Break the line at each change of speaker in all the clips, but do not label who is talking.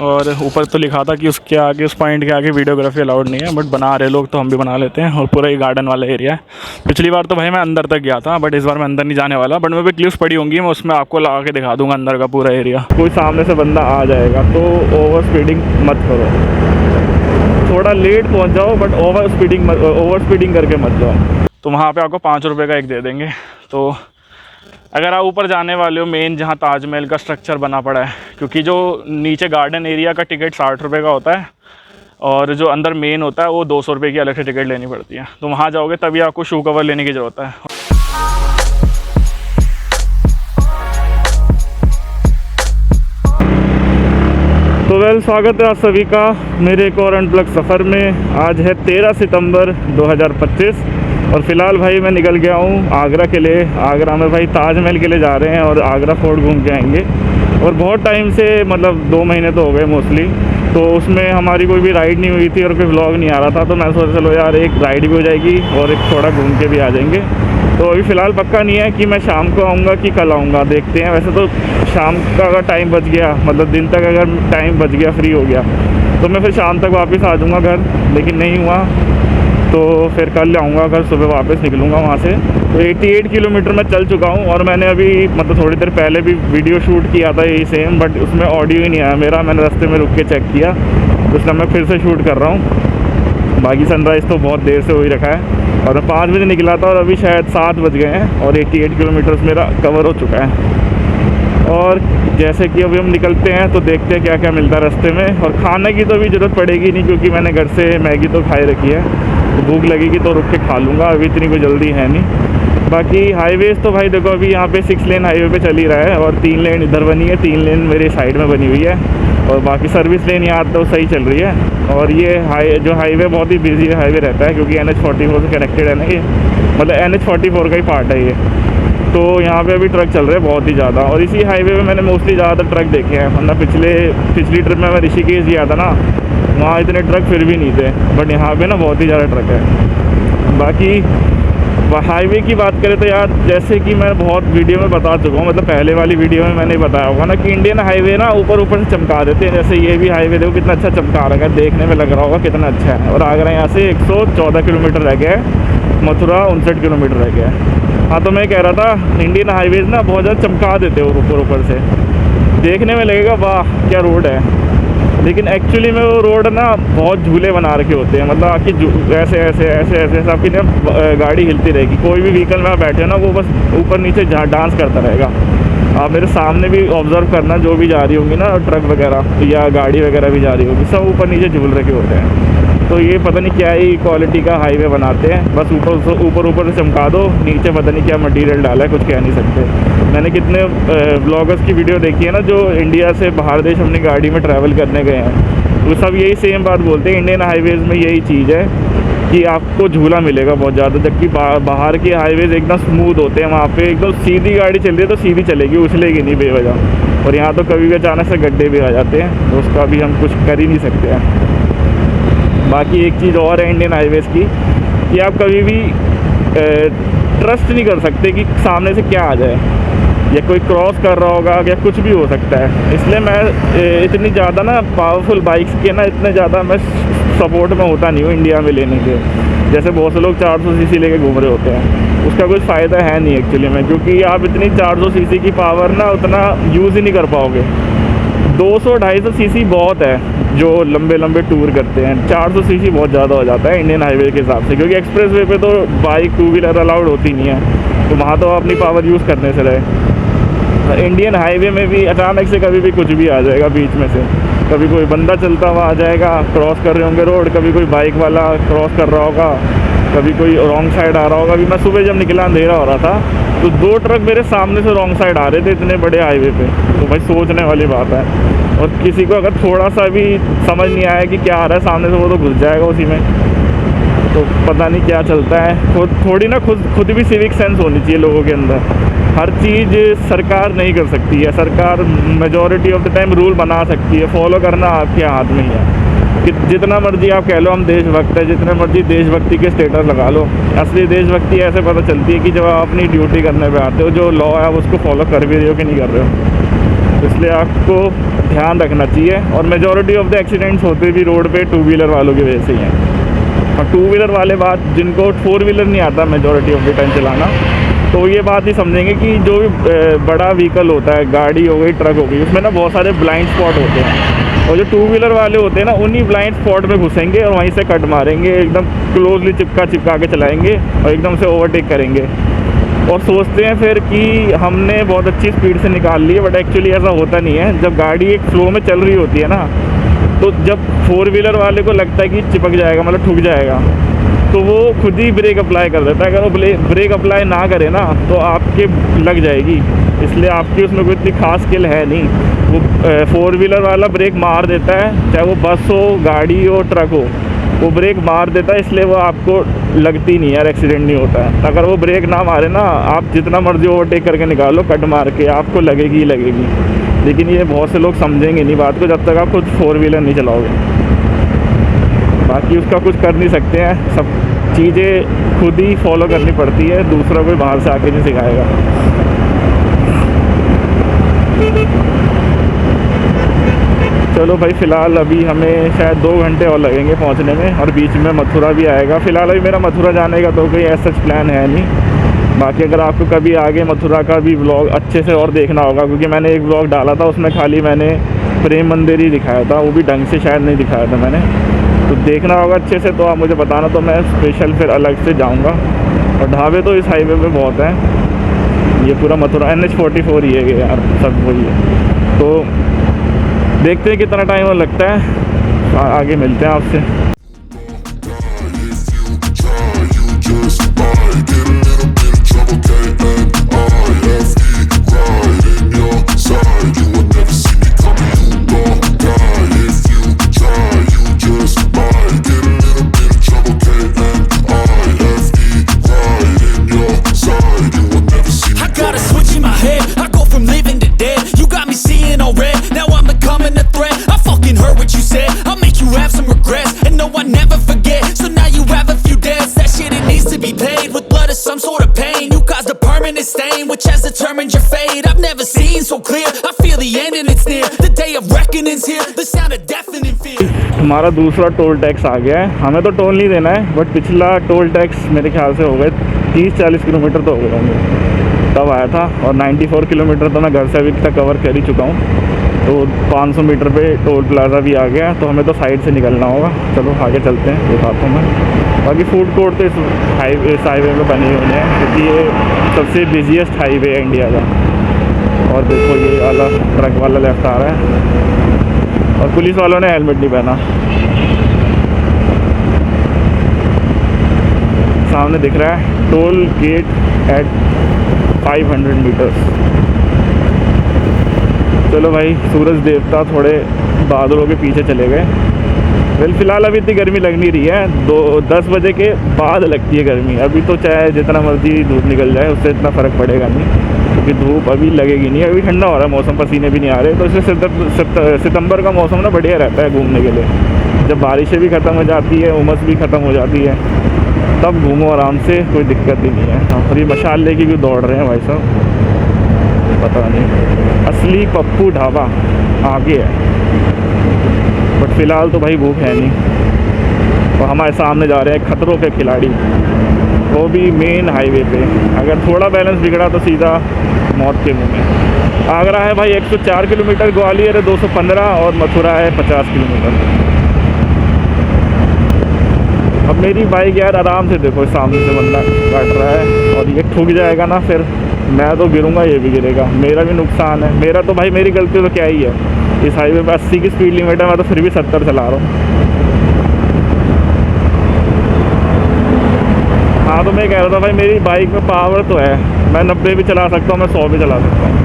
और ऊपर तो लिखा था कि उसके आगे, उस पॉइंट के आगे वीडियोग्राफी अलाउड नहीं है, बट बना रहे लोग तो हम भी बना लेते हैं। और पूरा ये गार्डन वाला एरिया है। पिछली बार तो भाई मैं अंदर तक गया था, बट इस बार मैं अंदर नहीं जाने वाला। बट मैं भी क्लिप्स पड़ी होंगी, मैं उसमें आपको लगा के दिखा दूंगा अंदर का पूरा एरिया। कोई सामने से बंदा आ जाएगा तो ओवर स्पीडिंग मत करो, थोड़ा लेट पहुँच जाओ, बट ओवर स्पीडिंग करके मत जाओ। तो वहाँ पर आपको 5 रुपये का एक दे देंगे। तो अगर आप ऊपर जाने वाले हो मेन, जहाँ ताजमहल का स्ट्रक्चर बना पड़ा है, क्योंकि जो नीचे गार्डन एरिया का टिकट 60 रुपये का होता है और जो अंदर मेन होता है वो 200 रुपये की अलग से टिकट लेनी पड़ती है। तो वहाँ जाओगे तभी आपको शू कवर लेने की ज़रूरत है। तो वेल, स्वागत है आप सभी का मेरे एक और अनप्लग सफ़र में। आज है 13 सितंबर 2025 और फ़िलहाल भाई मैं निकल गया हूँ आगरा के लिए। आगरा में भाई ताजमहल के लिए जा रहे हैं और आगरा फोर्ट घूम के आएंगे। और बहुत टाइम से, मतलब 2 महीने तो हो गए मोस्टली, तो उसमें हमारी कोई भी राइड नहीं हुई थी और कोई व्लॉग नहीं आ रहा था। तो मैं सोचा चलो यार एक राइड भी हो जाएगी और एक थोड़ा घूम के भी आ जाएंगे। तो अभी फ़िलहाल पक्का नहीं है कि मैं शाम को आऊँगा कि कल आऊँगा, देखते हैं। वैसे तो शाम का अगर टाइम बच गया, मतलब दिन तक अगर टाइम बच गया, फ्री हो गया, तो मैं फिर शाम तक वापस आ जाऊँगा घर। लेकिन नहीं हुआ तो फिर कल आऊँगा, कल सुबह वापस निकलूँगा वहाँ से। तो 88 किलोमीटर मैं चल चुका हूँ और मैंने अभी, मतलब थोड़ी देर पहले भी वीडियो शूट किया था यही सेम, बट उसमें ऑडियो ही नहीं आया मेरा। मैंने रास्ते में रुक के चेक किया, तो इसलिए मैं फिर से शूट कर रहा हूँ। बाकी सनराइज़ तो बहुत देर से हो ही रखा है और मैं 5 बजे निकला था और अभी शायद 7 बज गए हैं और 88 किलोमीटर्स मेरा कवर हो चुका है। और जैसे कि अभी हम निकलते हैं तो देखते हैं क्या क्या मिलता है रास्ते में। और खाने की तो अभी ज़रूरत पड़ेगी नहीं, क्योंकि मैंने घर से मैगी तो खाई रखी है। तो भूख लगेगी तो रुक के खा लूँगा, अभी इतनी कोई जल्दी है नहीं। बाकी हाईवेज़ तो भाई देखो, अभी यहाँ पे 6 लेन हाईवे पे चल ही रहा है और 3 लेन इधर बनी है, 3 लेन मेरे साइड में बनी हुई है और बाकी सर्विस लेन यहाँ तो सही चल रही है। और ये जो हाईवे बहुत ही बिजी हाईवे रहता है, क्योंकि NH44 से कनेक्टेड है ना ये, मतलब NH44 का ही पार्ट है ये। तो यहाँ पे अभी ट्रक चल रहे हैं बहुत ही ज़्यादा। और इसी हाईवे पे मैंने मोस्टली ज़्यादातर ट्रक देखे हैं, वरना पिछली ट्रिप में मैं ऋषिकेश गया था ना, वहाँ इतने ट्रक फिर भी नहीं थे, बट यहाँ पे ना बहुत ही ज़्यादा ट्रक है। बाकी हाईवे की बात करें तो यार, जैसे कि मैं बहुत वीडियो में बता चुका हूँ, मतलब पहले वाली वीडियो में मैंने बताया होगा ना कि इंडियन हाईवे ना ऊपर से चमका देते हैं। जैसे ये भी हाईवे देखो कितना अच्छा चमका रखा है, देखने में लग रहा होगा कितना अच्छा है। और आगरा यहाँ से 114 किलोमीटर रह गया है, मथुरा 59 किलोमीटर रह गया है। हाँ, तो मैं कह रहा था इंडियन हाईवेज़ ना बहुत ज़्यादा चमका देते हो ऊपर से, देखने में लगेगा वाह क्या रोड है, लेकिन एक्चुअली में वो रोड ना बहुत झूले बना रखे होते हैं। मतलब आपकी ऐसे ऐसे ऐसे ऐसे ऐसे आपकी ना गाड़ी हिलती रहेगी। कोई भी व्हीकल में आप बैठे हो ना, वो बस ऊपर नीचे डांस करता रहेगा। आप मेरे सामने भी ऑब्ज़र्व करना, जो भी जा रही होंगी ना ट्रक वगैरह या गाड़ी वगैरह भी जा रही होगी, सब ऊपर नीचे झूल रखे होते हैं। तो ये पता नहीं क्या ही क्वालिटी का हाईवे बनाते हैं, बस ऊपर से चमका दो, नीचे पता नहीं क्या मटेरियल डाला है, कुछ कह नहीं सकते। मैंने कितने ब्लॉगर्स की वीडियो देखी है ना जो इंडिया से बाहर देश अपनी गाड़ी में ट्रैवल करने गए हैं, वो सब यही सेम बात बोलते हैं। इंडियन हाईवेज़ में यही चीज़ है कि आपको झूला मिलेगा बहुत ज़्यादा, जबकि बाहर के हाईवेज़ एकदम स्मूथ होते हैं। वहाँ पे एकदम सीधी गाड़ी चल रही है तो सीधी चलेगी, उछलेगी नहीं बेवजह। और यहाँ तो कभी भी अचानक से गड्ढे भी आ जाते हैं, तो उसका भी हम कुछ कर ही नहीं सकते हैं। बाकी एक चीज़ और है इंडियन हाईवेज़ की, कि आप कभी भी ट्रस्ट नहीं कर सकते कि सामने से क्या आ जाए, या कोई क्रॉस कर रहा होगा या कुछ भी हो सकता है। इसलिए मैं इतनी ज़्यादा ना पावरफुल बाइक्स के ना इतने ज़्यादा मैं सपोर्ट में होता नहीं हूँ इंडिया में लेने के। जैसे बहुत से लोग 400 सीसी लेके घूम रहे होते हैं, उसका कोई फ़ायदा है नहीं एक्चुअली में, क्योंकि आप इतनी 400 सीसी की पावर ना उतना यूज़ ही नहीं कर पाओगे। 200-250 सीसी बहुत है जो लंबे लंबे टूर करते हैं, 400 सीसी बहुत ज़्यादा हो जाता है इंडियन हाईवे के हिसाब से, क्योंकि एक्सप्रेस वे पे तो बाइक 2 व्हीलर अलाउड होती नहीं है, तो वहाँ तो अपनी पावर यूज़ करने से रहे। इंडियन हाईवे में भी अचानक से कभी भी कुछ भी आ जाएगा बीच में से, कभी कोई बंदा चलता हुआ आ जाएगा, क्रॉस कर रहे होंगे रोड, कभी कोई बाइक वाला क्रॉस कर रहा होगा, कभी कोई रॉन्ग साइड आ रहा होगा। अभी मैं सुबह जब निकला अंधेरा हो रहा था तो 2 ट्रक मेरे सामने से रॉन्ग साइड आ रहे थे इतने बड़े हाईवे पे। तो भाई सोचने वाली बात है। और किसी को अगर थोड़ा सा भी समझ नहीं आया कि क्या आ रहा है सामने से, वो तो घुस जाएगा उसी में। तो पता नहीं क्या चलता है। थोड़ी ना खुद भी सिविक सेंस होनी चाहिए लोगों के अंदर। हर चीज़ सरकार नहीं कर सकती है, सरकार majority of the time rule बना सकती है, फॉलो करना आपके हाथ में ही है। कि जितना मर्जी आप कह लो हम देशभक्त है, जितने मर्जी देशभक्ति के स्टेटस लगा लो, असली देशभक्ति ऐसे पता चलती है कि जब आप अपनी ड्यूटी करने पे आते हो, जो लॉ है आप उसको फॉलो कर भी रहे हो कि नहीं कर रहे हो। इसलिए आपको ध्यान रखना चाहिए। और मेजॉरिटी ऑफ द एक्सीडेंट्स होते भी रोड पे टू व्हीलर वालों की वजह से ही हैं। और टू व्हीलर वाले बात, जिनको फोर व्हीलर नहीं आता मेजॉरिटी ऑफ द टाइम चलाना, तो ये बात ही समझेंगे कि जो भी बड़ा व्हीकल होता है, गाड़ी हो गई, ट्रक हो गई, उसमें ना बहुत सारे ब्लाइंड स्पॉट होते हैं। और जो टू व्हीलर वाले होते हैं ना, उन्हीं ब्लाइंड स्पॉट में घुसेंगे और वहीं से कट मारेंगे, एकदम क्लोजली चिपका के चलाएंगे और एकदम से ओवरटेक करेंगे। और सोचते हैं फिर कि हमने बहुत अच्छी स्पीड से निकाल ली है, बट एक्चुअली ऐसा होता नहीं है। जब गाड़ी एक फ्लो में चल रही होती है ना, तो जब फोर व्हीलर वाले को लगता है कि चिपक जाएगा, मतलब ठुक जाएगा, तो वो खुद ही ब्रेक अप्लाई कर देता है। अगर वो ब्रेक अप्लाई ना करे ना, तो आपके लग जाएगी। इसलिए आपकी उसमें कोई इतनी खास स्किल है नहीं। वो फोर व्हीलर वाला ब्रेक मार देता है, चाहे वो बस हो, गाड़ी हो, ट्रक हो, वो ब्रेक मार देता है, इसलिए वो आपको लगती नहीं है, एक्सीडेंट नहीं होता है। अगर वो ब्रेक ना मारे ना, आप जितना मर्जी ओवरटेक करके निकालो, कट मार के, आपको लगेगी ही लगेगी। लेकिन ये बहुत से लोग समझेंगे नहीं बात को, जब तक आप खुद फोर व्हीलर नहीं चलाओगे। बाकी उसका कुछ कर नहीं सकते हैं, सब चीज़ें खुद ही फॉलो करनी पड़ती है, दूसरा कोई बाहर से आके नहीं सिखाएगा। चलो भाई, फ़िलहाल अभी हमें शायद 2 घंटे और लगेंगे पहुंचने में, और बीच में मथुरा भी आएगा। फ़िलहाल अभी मेरा मथुरा जाने का तो कोई ऐसा प्लान है नहीं। बाकी अगर आपको कभी आगे मथुरा का भी व्लॉग अच्छे से और देखना होगा, क्योंकि मैंने एक व्लॉग डाला था, उसमें खाली मैंने प्रेम मंदिर ही दिखाया था, वो भी ढंग से शायद नहीं दिखाया था मैंने। तो देखना होगा अच्छे से, तो आप मुझे बताना, तो मैं स्पेशल फिर अलग से जाऊंगा। और ढाबे तो इस हाईवे पे बहुत हैं, ये पूरा मथुरा NH44 ही है यार, सब वही है। तो देखते हैं कितना टाइम और लगता है, आगे मिलते हैं आपसे। हमारा दूसरा टोल टैक्स आ गया है। हमें तो टोल नहीं देना है, बट पिछला टोल टैक्स मेरे ख्याल से हो गए 30-40 किलोमीटर तो हो गए होंगे तब आया था। और 94 किलोमीटर तो मैं घर से अभी तक कवर कर ही चुका हूँ। तो 500 मीटर पे टोल प्लाज़ा भी आ गया, तो हमें तो साइड से निकलना होगा। चलो आगे चलते हैं, दिखाता हूँ मैं। बाकी फूड कोर्ट तो इस हाईवे में बने हुए हैं, क्योंकि ये सबसे बिजीएस्ट हाईवे है इंडिया का। और देखो ये वाला ट्रक वाला लेफ्ट आ रहा है, और पुलिस वालों ने हेलमेट नहीं पहना। सामने दिख रहा है टोल गेट एट 500 मीटर्स। चलो भाई, सूरज देवता थोड़े बादलों के पीछे चले गए। वेल, फ़िलहाल अभी इतनी गर्मी लग नहीं रही है, 10 बजे के बाद लगती है गर्मी। अभी तो चाहे जितना मर्जी धूप निकल जाए, उससे इतना फ़र्क पड़ेगा नहीं, क्योंकि धूप अभी लगेगी नहीं। अभी ठंडा हो रहा है मौसम, पसीने भी नहीं आ रहे, तो इससे सितंबर का मौसम ना बढ़िया रहता है घूमने के लिए। जब बारिशें भी ख़त्म हो जाती है, उमस भी ख़त्म हो जाती है, तब घूमो आराम से, कोई दिक्कत ही नहीं है। और ये मशाल लेके क्यों दौड़ रहे हैं भाई साहब, पता नहीं। असली पप्पू ढाबा आगे है, बट फ़िलहाल तो भाई भूख है नहीं। और हमारे सामने जा रहे हैं खतरों के खिलाड़ी, वो भी मेन हाईवे पे। अगर थोड़ा बैलेंस बिगड़ा तो सीधा मौत के मुंह में। आगरा है भाई 104 किलोमीटर, ग्वालियर है 215, और मथुरा है 50 किलोमीटर। अब मेरी बाइक यार आराम से, देखो सामने से बंदा काट रहा है, और ये ठुक जाएगा ना, फिर मैं तो गिरूंगा, ये भी गिरेगा, मेरा भी नुकसान है। मेरा तो भाई, मेरी गलती तो क्या ही है। इस हाईवे पे 80 की स्पीड लिमिट है, मैं तो फिर भी 70 चला रहा हूँ। हाँ, तो मैं कह रहा था भाई, मेरी बाइक में पावर तो है, मैं 90 भी चला सकता हूँ, मैं 100 भी चला सकता हूँ,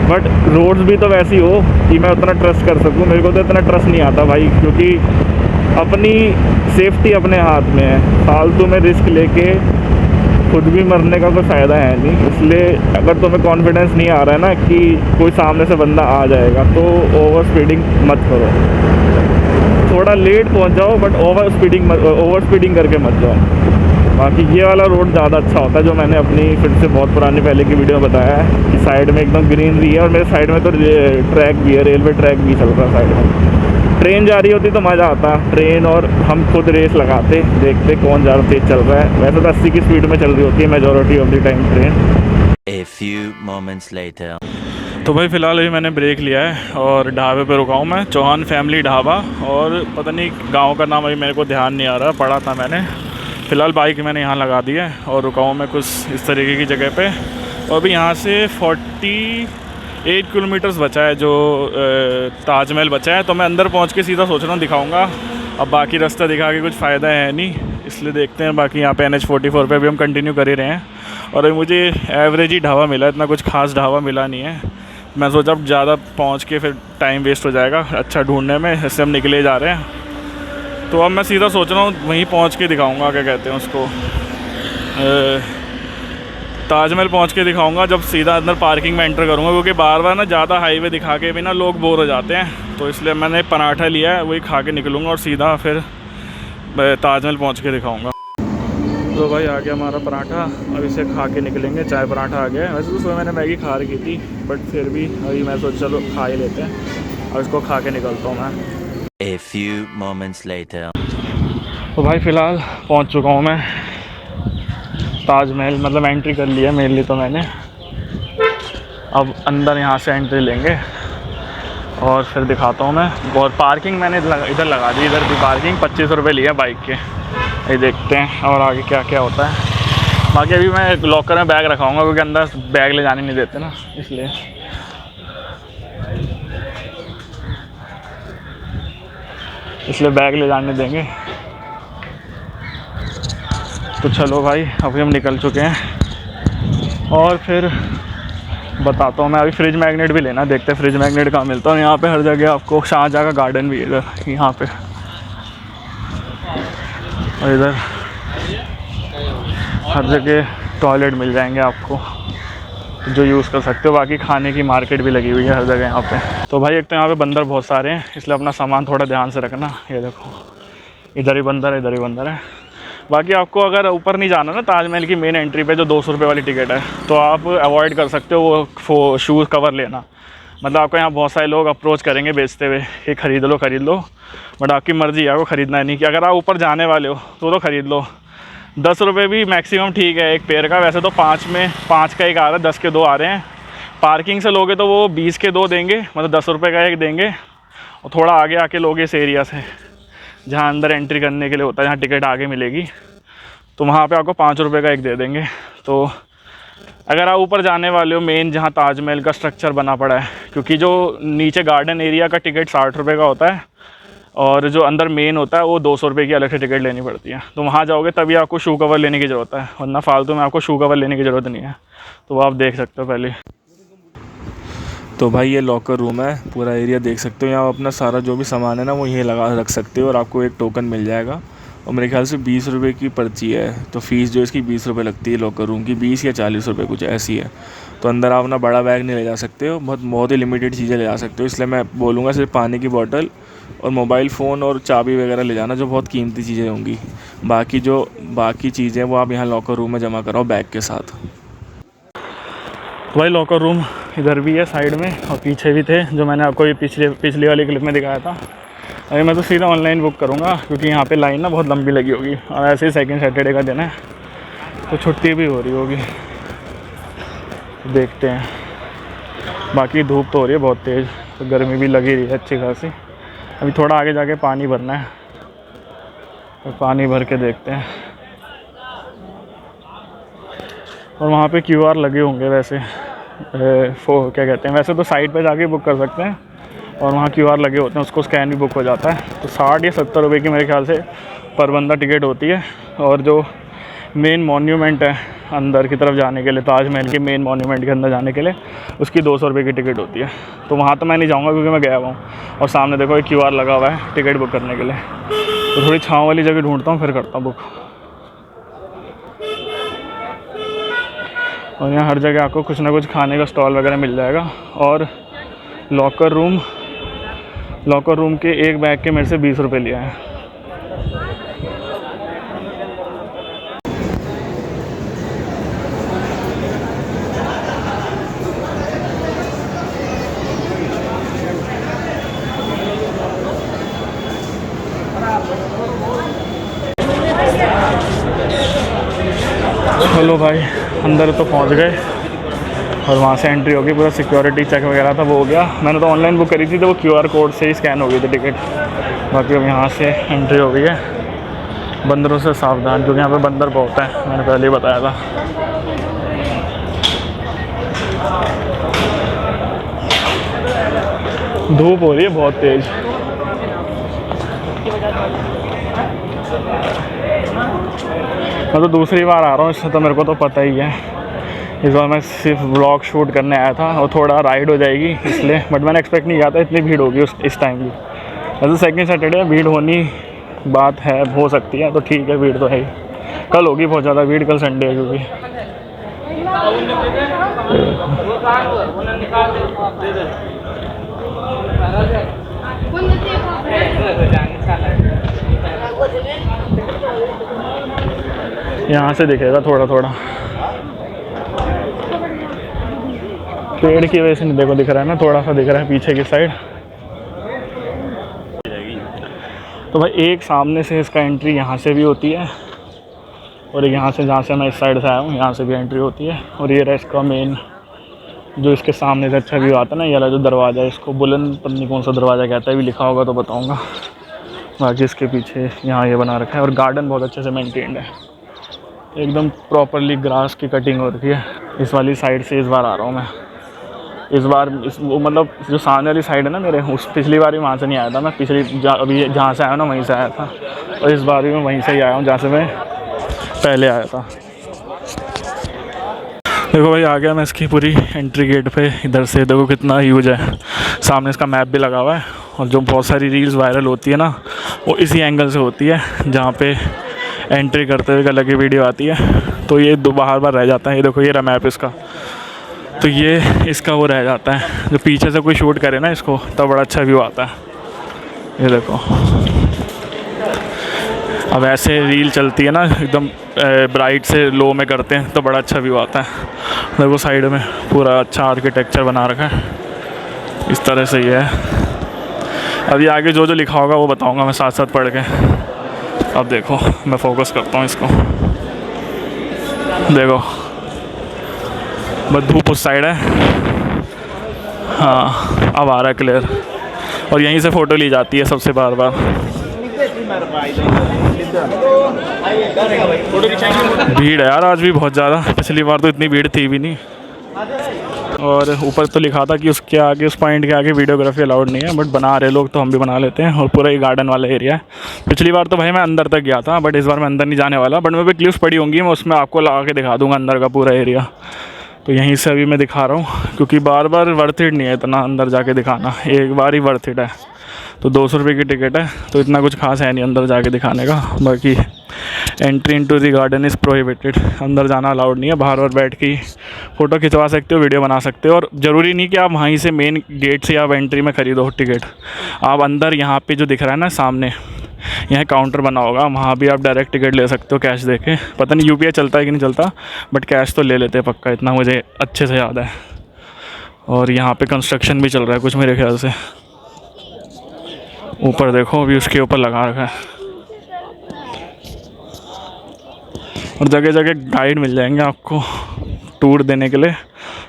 बट रोड्स भी तो वैसी हो कि मैं उतना ट्रस्ट कर सकूँ। मेरे को तो इतना ट्रस्ट नहीं आता भाई, क्योंकि अपनी सेफ्टी अपने हाथ में है। फालतू में रिस्क लेके खुद भी मरने का कोई फ़ायदा है नहीं। इसलिए अगर तुम्हें कॉन्फिडेंस नहीं आ रहा है ना कि कोई सामने से बंदा आ जाएगा, तो ओवर स्पीडिंग मत करो। थोड़ा लेट पहुंच जाओ, बट ओवर स्पीडिंग करके मत जाओ। बाकी ये वाला रोड ज़्यादा अच्छा होता है, जो मैंने अपनी फिर से बहुत पुरानी पहले की वीडियो में बताया है कि साइड में एकदम ग्रीनरी है और मेरे साइड में तो ट्रैक भी है, रेलवे ट्रैक भी चल रहा है साइड में। ट्रेन जा रही होती तो मज़ा आता, ट्रेन और हम खुद रेस लगाते, देखते कौन ज़्यादा तेज़ चल रहा है। वैसे तो 80 की स्पीड में चल रही होती है majority of the time train.
A few moments later.
तो भाई फ़िलहाल अभी मैंने ब्रेक लिया है और ढाबे पे रुका हूँ मैं, चौहान फैमिली ढाबा, और पता नहीं गांव का नाम अभी मेरे को ध्यान नहीं आ रहा, पढ़ा था मैंने। फ़िलहाल बाइक मैंने यहाँ लगा दी है और रुका हूँ मैं कुछ इस तरीके की जगह पे। और अभी यहाँ से 48 किलोमीटर्स बचा है, जो ताजमहल बचा है। तो मैं अंदर पहुँच के सीधा सोच रहा हूँ दिखाऊँगा, अब बाकी रास्ता दिखा के कुछ फ़ायदा है नहीं, इसलिए देखते हैं। बाकी यहाँ पे NH-44 पे अभी हम कंटिन्यू कर ही रहे हैं और अभी मुझे एवरेज ही ढाबा मिला, इतना कुछ खास ढाबा मिला नहीं है। मैं सोचा अब ज़्यादा पहुँच के फिर टाइम वेस्ट हो जाएगा अच्छा ढूंढने में, इससे हम निकले जा रहे हैं। तो अब मैं सीधा सोच रहा हूँ वहीं पहुँच के दिखाऊँगा, क्या कहते हैं उसको, ताजमहल पहुँच के दिखाऊँगा जब सीधा अंदर पार्किंग में एंटर करूँगा, क्योंकि बार बार ना ज़्यादा हाईवे दिखा के भी ना लोग बोर हो जाते हैं। तो इसलिए मैंने पराठा लिया है, वही खा के निकलूँगा और सीधा फिर ताजमहल पहुँच के दिखाऊँगा। तो भाई आ गया हमारा पराठा, अब इसे खा के निकलेंगे। चाय पराठा आ गया है। वैसे तो सुबह मैंने मैगी खा रखी थी, बट फिर भी अभी मैं सोचा चलो खा ही लेते हैं, और इसको खा के निकलता हूँ मैं।
A few moments later.
तो भाई फ़िलहाल पहुँच चुका हूँ मैं ताजमहल, मतलब एंट्री कर लिया मेरे लिए तो मैंने। अब अंदर यहाँ से एंट्री लेंगे और फिर दिखाता हूँ मैं। और पार्किंग मैंने इधर लगा दी, इधर भी पार्किंग 25 रुपये लिया बाइक के। ये देखते हैं और आगे क्या क्या होता है। बाकी अभी मैं लॉकर में बैग रखाऊंगा, क्योंकि अंदर बैग ले जाने नहीं देते ना, इसलिए बैग ले जाने देंगे। तो चलो भाई अभी हम निकल चुके हैं और फिर बताता हूँ मैं। अभी फ्रिज मैग्नेट भी लेना, देखते हैं फ्रिज मैग्नेट कहाँ मिलता है। यहाँ पे हर जगह आपको, शाहजहाँ का गार्डन भी इधर यहाँ पे, और इधर हर जगह टॉयलेट मिल जाएंगे आपको जो यूज़ कर सकते हो। बाकी खाने की मार्केट भी लगी हुई है हर जगह यहाँ पे। तो भाई एक तो यहाँ पे बंदर बहुत सारे हैं, इसलिए अपना सामान थोड़ा ध्यान से रखना। ये देखो इधर ही बंदर है, इधर ही बंदर है। बाकी आपको अगर ऊपर नहीं जाना ना ताजमहल की मेन एंट्री पे, जो 200 रुपये वाली टिकट है, तो आप अवॉइड कर सकते हो वो शूज़ कवर लेना। मतलब आपको यहाँ बहुत सारे लोग अप्रोच करेंगे बेचते हुए कि ख़रीद लो ख़रीद लो, बट आपकी मर्ज़ी है, आपको ख़रीदना है नहीं। कि अगर आप ऊपर जाने वाले हो तो ख़रीद लो। 10 रुपये भी मैक्सिमम ठीक है एक पेयर का। वैसे तो 5 का एक आ रहा है, 10 के 2 आ रहे हैं। पार्किंग से लोगे तो वो 20 के 2 देंगे, मतलब 10 रुपये का एक देंगे। और थोड़ा आगे आके लोगे इस एरिया से, जहाँ अंदर एंट्री करने के लिए होता है, जहाँ टिकट आगे मिलेगी, तो वहाँ पे आपको 5 रुपये का एक दे देंगे। तो अगर आप ऊपर जाने वाले हो मेन, जहाँ ताजमहल का स्ट्रक्चर बना पड़ा है, क्योंकि जो नीचे गार्डन एरिया का टिकट 60 रुपये का होता है और जो अंदर मेन होता है वो 200 रुपये की अलग से टिकट लेनी पड़ती है। तो वहाँ जाओगे तभी आपको शू कवर लेने की ज़रूरत है, वरना फालतू में आपको शू कवर लेने की ज़रूरत नहीं है। तो वो आप देख सकते हो पहले। तो भाई ये लॉकर रूम है, पूरा एरिया देख सकते हो। यहाँ अपना सारा जो भी सामान है ना वो यहीं लगा रख सकते हो और आपको एक टोकन मिल जाएगा। और मेरे ख्याल से 20 रुपये की पर्ची है, तो फ़ीस जो इसकी 20 रुपये लगती है लॉकर रूम की, 20 या 40 रुपये कुछ ऐसी है। तो अंदर आप अपना बड़ा बैग नहीं ले जा सकते हो, बहुत ही लिमिटेड चीज़ें ले जा सकते हो। इसलिए मैं बोलूँगा सिर्फ पानी की बॉटल और मोबाइल फ़ोन और चाबी वगैरह ले जाना, जो बहुत कीमती चीज़ें होंगी। बाकी चीज़ें वो आप यहाँ लॉकर रूम में जमा कराओ बैग के साथ। तो भाई लॉकर रूम इधर भी है साइड में, और पीछे भी थे, जो मैंने आपको ये पिछली वाली क्लिप में दिखाया था। अरे मैं तो सीधा ऑनलाइन बुक करूँगा, क्योंकि यहाँ पे लाइन ना बहुत लंबी लगी होगी, और ऐसे ही सेकंड सैटरडे का दिन है तो छुट्टी भी हो रही होगी। तो देखते हैं। बाकी धूप तो हो रही है बहुत तेज़, तो गर्मी भी लगी रही है अच्छी खासी। अभी थोड़ा आगे जाके पानी भरना है, तो पानी भर के देखते हैं। और वहाँ पे QR लगे होंगे वैसे, क्या कहते हैं, वैसे तो साइट पे जाके बुक कर सकते हैं, और वहाँ QR लगे होते हैं, उसको स्कैन भी बुक हो जाता है। तो 60 या 70 रुपये की मेरे ख्याल से पर बंदा टिकट होती है। और जो मेन मॉन्यूमेंट है अंदर की तरफ जाने के लिए, ताजमहल के मेन मॉन्यूमेंट के अंदर जाने के लिए, उसकी 200 रुपये की टिकट होती है। तो वहाँ तो मैं नहीं जाऊँगा, क्योंकि मैं गया हुआ हूँ। और सामने देखो एक QR लगा हुआ है टिकट बुक करने के लिए। तो थोड़ी छाँव वाली जगह ढूंढता हूँ, फिर करता हूँ बुक। और यहाँ हर जगह आपको कुछ ना कुछ खाने का स्टॉल वगैरह मिल जाएगा। और लॉकर रूम के एक बैग के मेरे से 20 रुपये लिया है। चलो भाई अंदर तो पहुंच गए और वहाँ से एंट्री होगी, पूरा सिक्योरिटी चेक वगैरह था वो हो गया। मैंने तो ऑनलाइन बुक करी थी तो वो QR कोड से ही स्कैन हो गई थी टिकट। बाकी अब यहाँ से एंट्री हो गई है। बंदरों से सावधान, क्योंकि यहाँ पे बंदर बहुत है, मैंने पहले ही बताया था। धूप हो रही है बहुत तेज़। मैं तो दूसरी बार आ रहा हूँ, इससे तो मेरे को तो पता ही है। इस बार मैं सिर्फ व्लॉग शूट करने आया था और थोड़ा राइड हो जाएगी इसलिए, बट मैंने एक्सपेक्ट नहीं किया था इतनी भीड़ होगी इस टाइम भी। वैसे सेकंड सैटरडे भीड़ होनी बात है, हो सकती है, तो ठीक है, भीड़ तो है ही। कल होगी बहुत ज़्यादा भीड़, कल संडे है क्योंकि। यहाँ से दिखेगा थोड़ा थोड़ा, पेड़ की वजह से नहीं देखो दिख रहा है ना, थोड़ा सा दिख रहा है पीछे की साइड। तो भाई एक सामने से इसका एंट्री यहाँ से भी होती है और एक यहाँ से, जहाँ से मैं इस साइड से आया हूँ, यहाँ से भी एंट्री होती है। और ये रहा इसका मेन, जो इसके सामने से अच्छा व्यू आता है ना, ये वाला जो दरवाज़ा है, इसको बुलंद पता नहीं कौन सा दरवाज़ा कहता है, भी लिखा होगा तो बताऊँगा। बाकी इसके पीछे यहाँ ये बना रखा है और गार्डन बहुत अच्छे से मेंटेन्ड है, एकदम प्रॉपरली ग्रास की कटिंग हो रखी है। इस वाली साइड से इस बार आ रहा हूँ मैं। इस बार वो मतलब जो सामने वाली साइड है ना मेरे, उस पिछली बार भी वहाँ से नहीं आया था मैं, अभी जहाँ से आया ना वहीं से आया था, और इस बार भी मैं वहीं से ही आया हूँ जहाँ से मैं पहले आया था। देखो भाई आ गया मैं इसकी पूरी एंट्री गेट पे। इधर से देखो कितना ह्यूज है, सामने इसका मैप भी लगा हुआ है। और जो बहुत सारी रील्स वायरल होती है ना, वो इसी एंगल से होती है, जहाँ पे एंट्री करते हुए अलग ही वीडियो आती है। तो ये बार बार रह जाता है। ये देखो ये रहा मैप इसका, तो ये इसका वो रह जाता है, जो पीछे से कोई शूट करे ना इसको, तब बड़ा अच्छा व्यू आता है। ये देखो अब ऐसे रील चलती है ना, एकदम ब्राइट से लो में करते हैं तो बड़ा अच्छा व्यू आता है। देखो साइड में पूरा अच्छा आर्किटेक्चर बना रखा है, इस तरह से ही है। अभी आगे जो जो लिखा होगा वो बताऊंगा मैं साथ साथ पढ़ के। अब देखो मैं फोकस करता हूँ इसको, देखो बस धूप उस साइड है, हाँ अब आ रहा है क्लियर। और यहीं से फ़ोटो ली जाती है सबसे बार बार। भीड़ है यार आज भी बहुत ज़्यादा, पिछली बार तो इतनी भीड़ थी भी नहीं। और ऊपर तो लिखा था कि उसके आगे, उस पॉइंट के आगे वीडियोग्राफी अलाउड नहीं है, बट बना रहे लोग तो हम भी बना लेते हैं। और पूरा ये गार्डन वाला एरिया है। पिछली बार तो भाई मैं अंदर तक गया था, बट इस बार मैं अंदर नहीं जाने वाला। बट मैं भी क्लिप्स पड़ी होंगी, मैं उसमें आपको लगा के दिखा दूँगा अंदर का पूरा एरिया। तो यहीं से अभी मैं दिखा रहा हूँ, क्योंकि बार बार वर्थ इट नहीं है इतना अंदर जाके दिखाना, एक बार ही वर्थ इट है। तो 200 रुपये की टिकट है, तो इतना कुछ खास है नहीं अंदर जाके दिखाने का। बाकी entry into the garden is prohibited, अंदर जाना अलाउड नहीं है। बाहर और बैठ के फ़ोटो खिंचवा सकते हो, वीडियो बना सकते हो। और ज़रूरी नहीं कि आप वहीं से मेन गेट से आप एंट्री में ख़रीदो टिकट। आप अंदर यहाँ पे जो दिख रहा है ना सामने, यहाँ काउंटर बना होगा, वहाँ भी आप डायरेक्ट टिकट ले सकते हो कैश दे के। पता नहीं UPI चलता है कि नहीं चलता, बट कैश तो ले लेते हैं पक्का, इतना मुझे अच्छे से याद है। और यहाँ पे कंस्ट्रक्शन भी चल रहा है कुछ मेरे ख्याल से। ऊपर देखो अभी उसके ऊपर लगा रखा है। और जगह जगह गाइड मिल जाएंगे आपको टूर देने के लिए,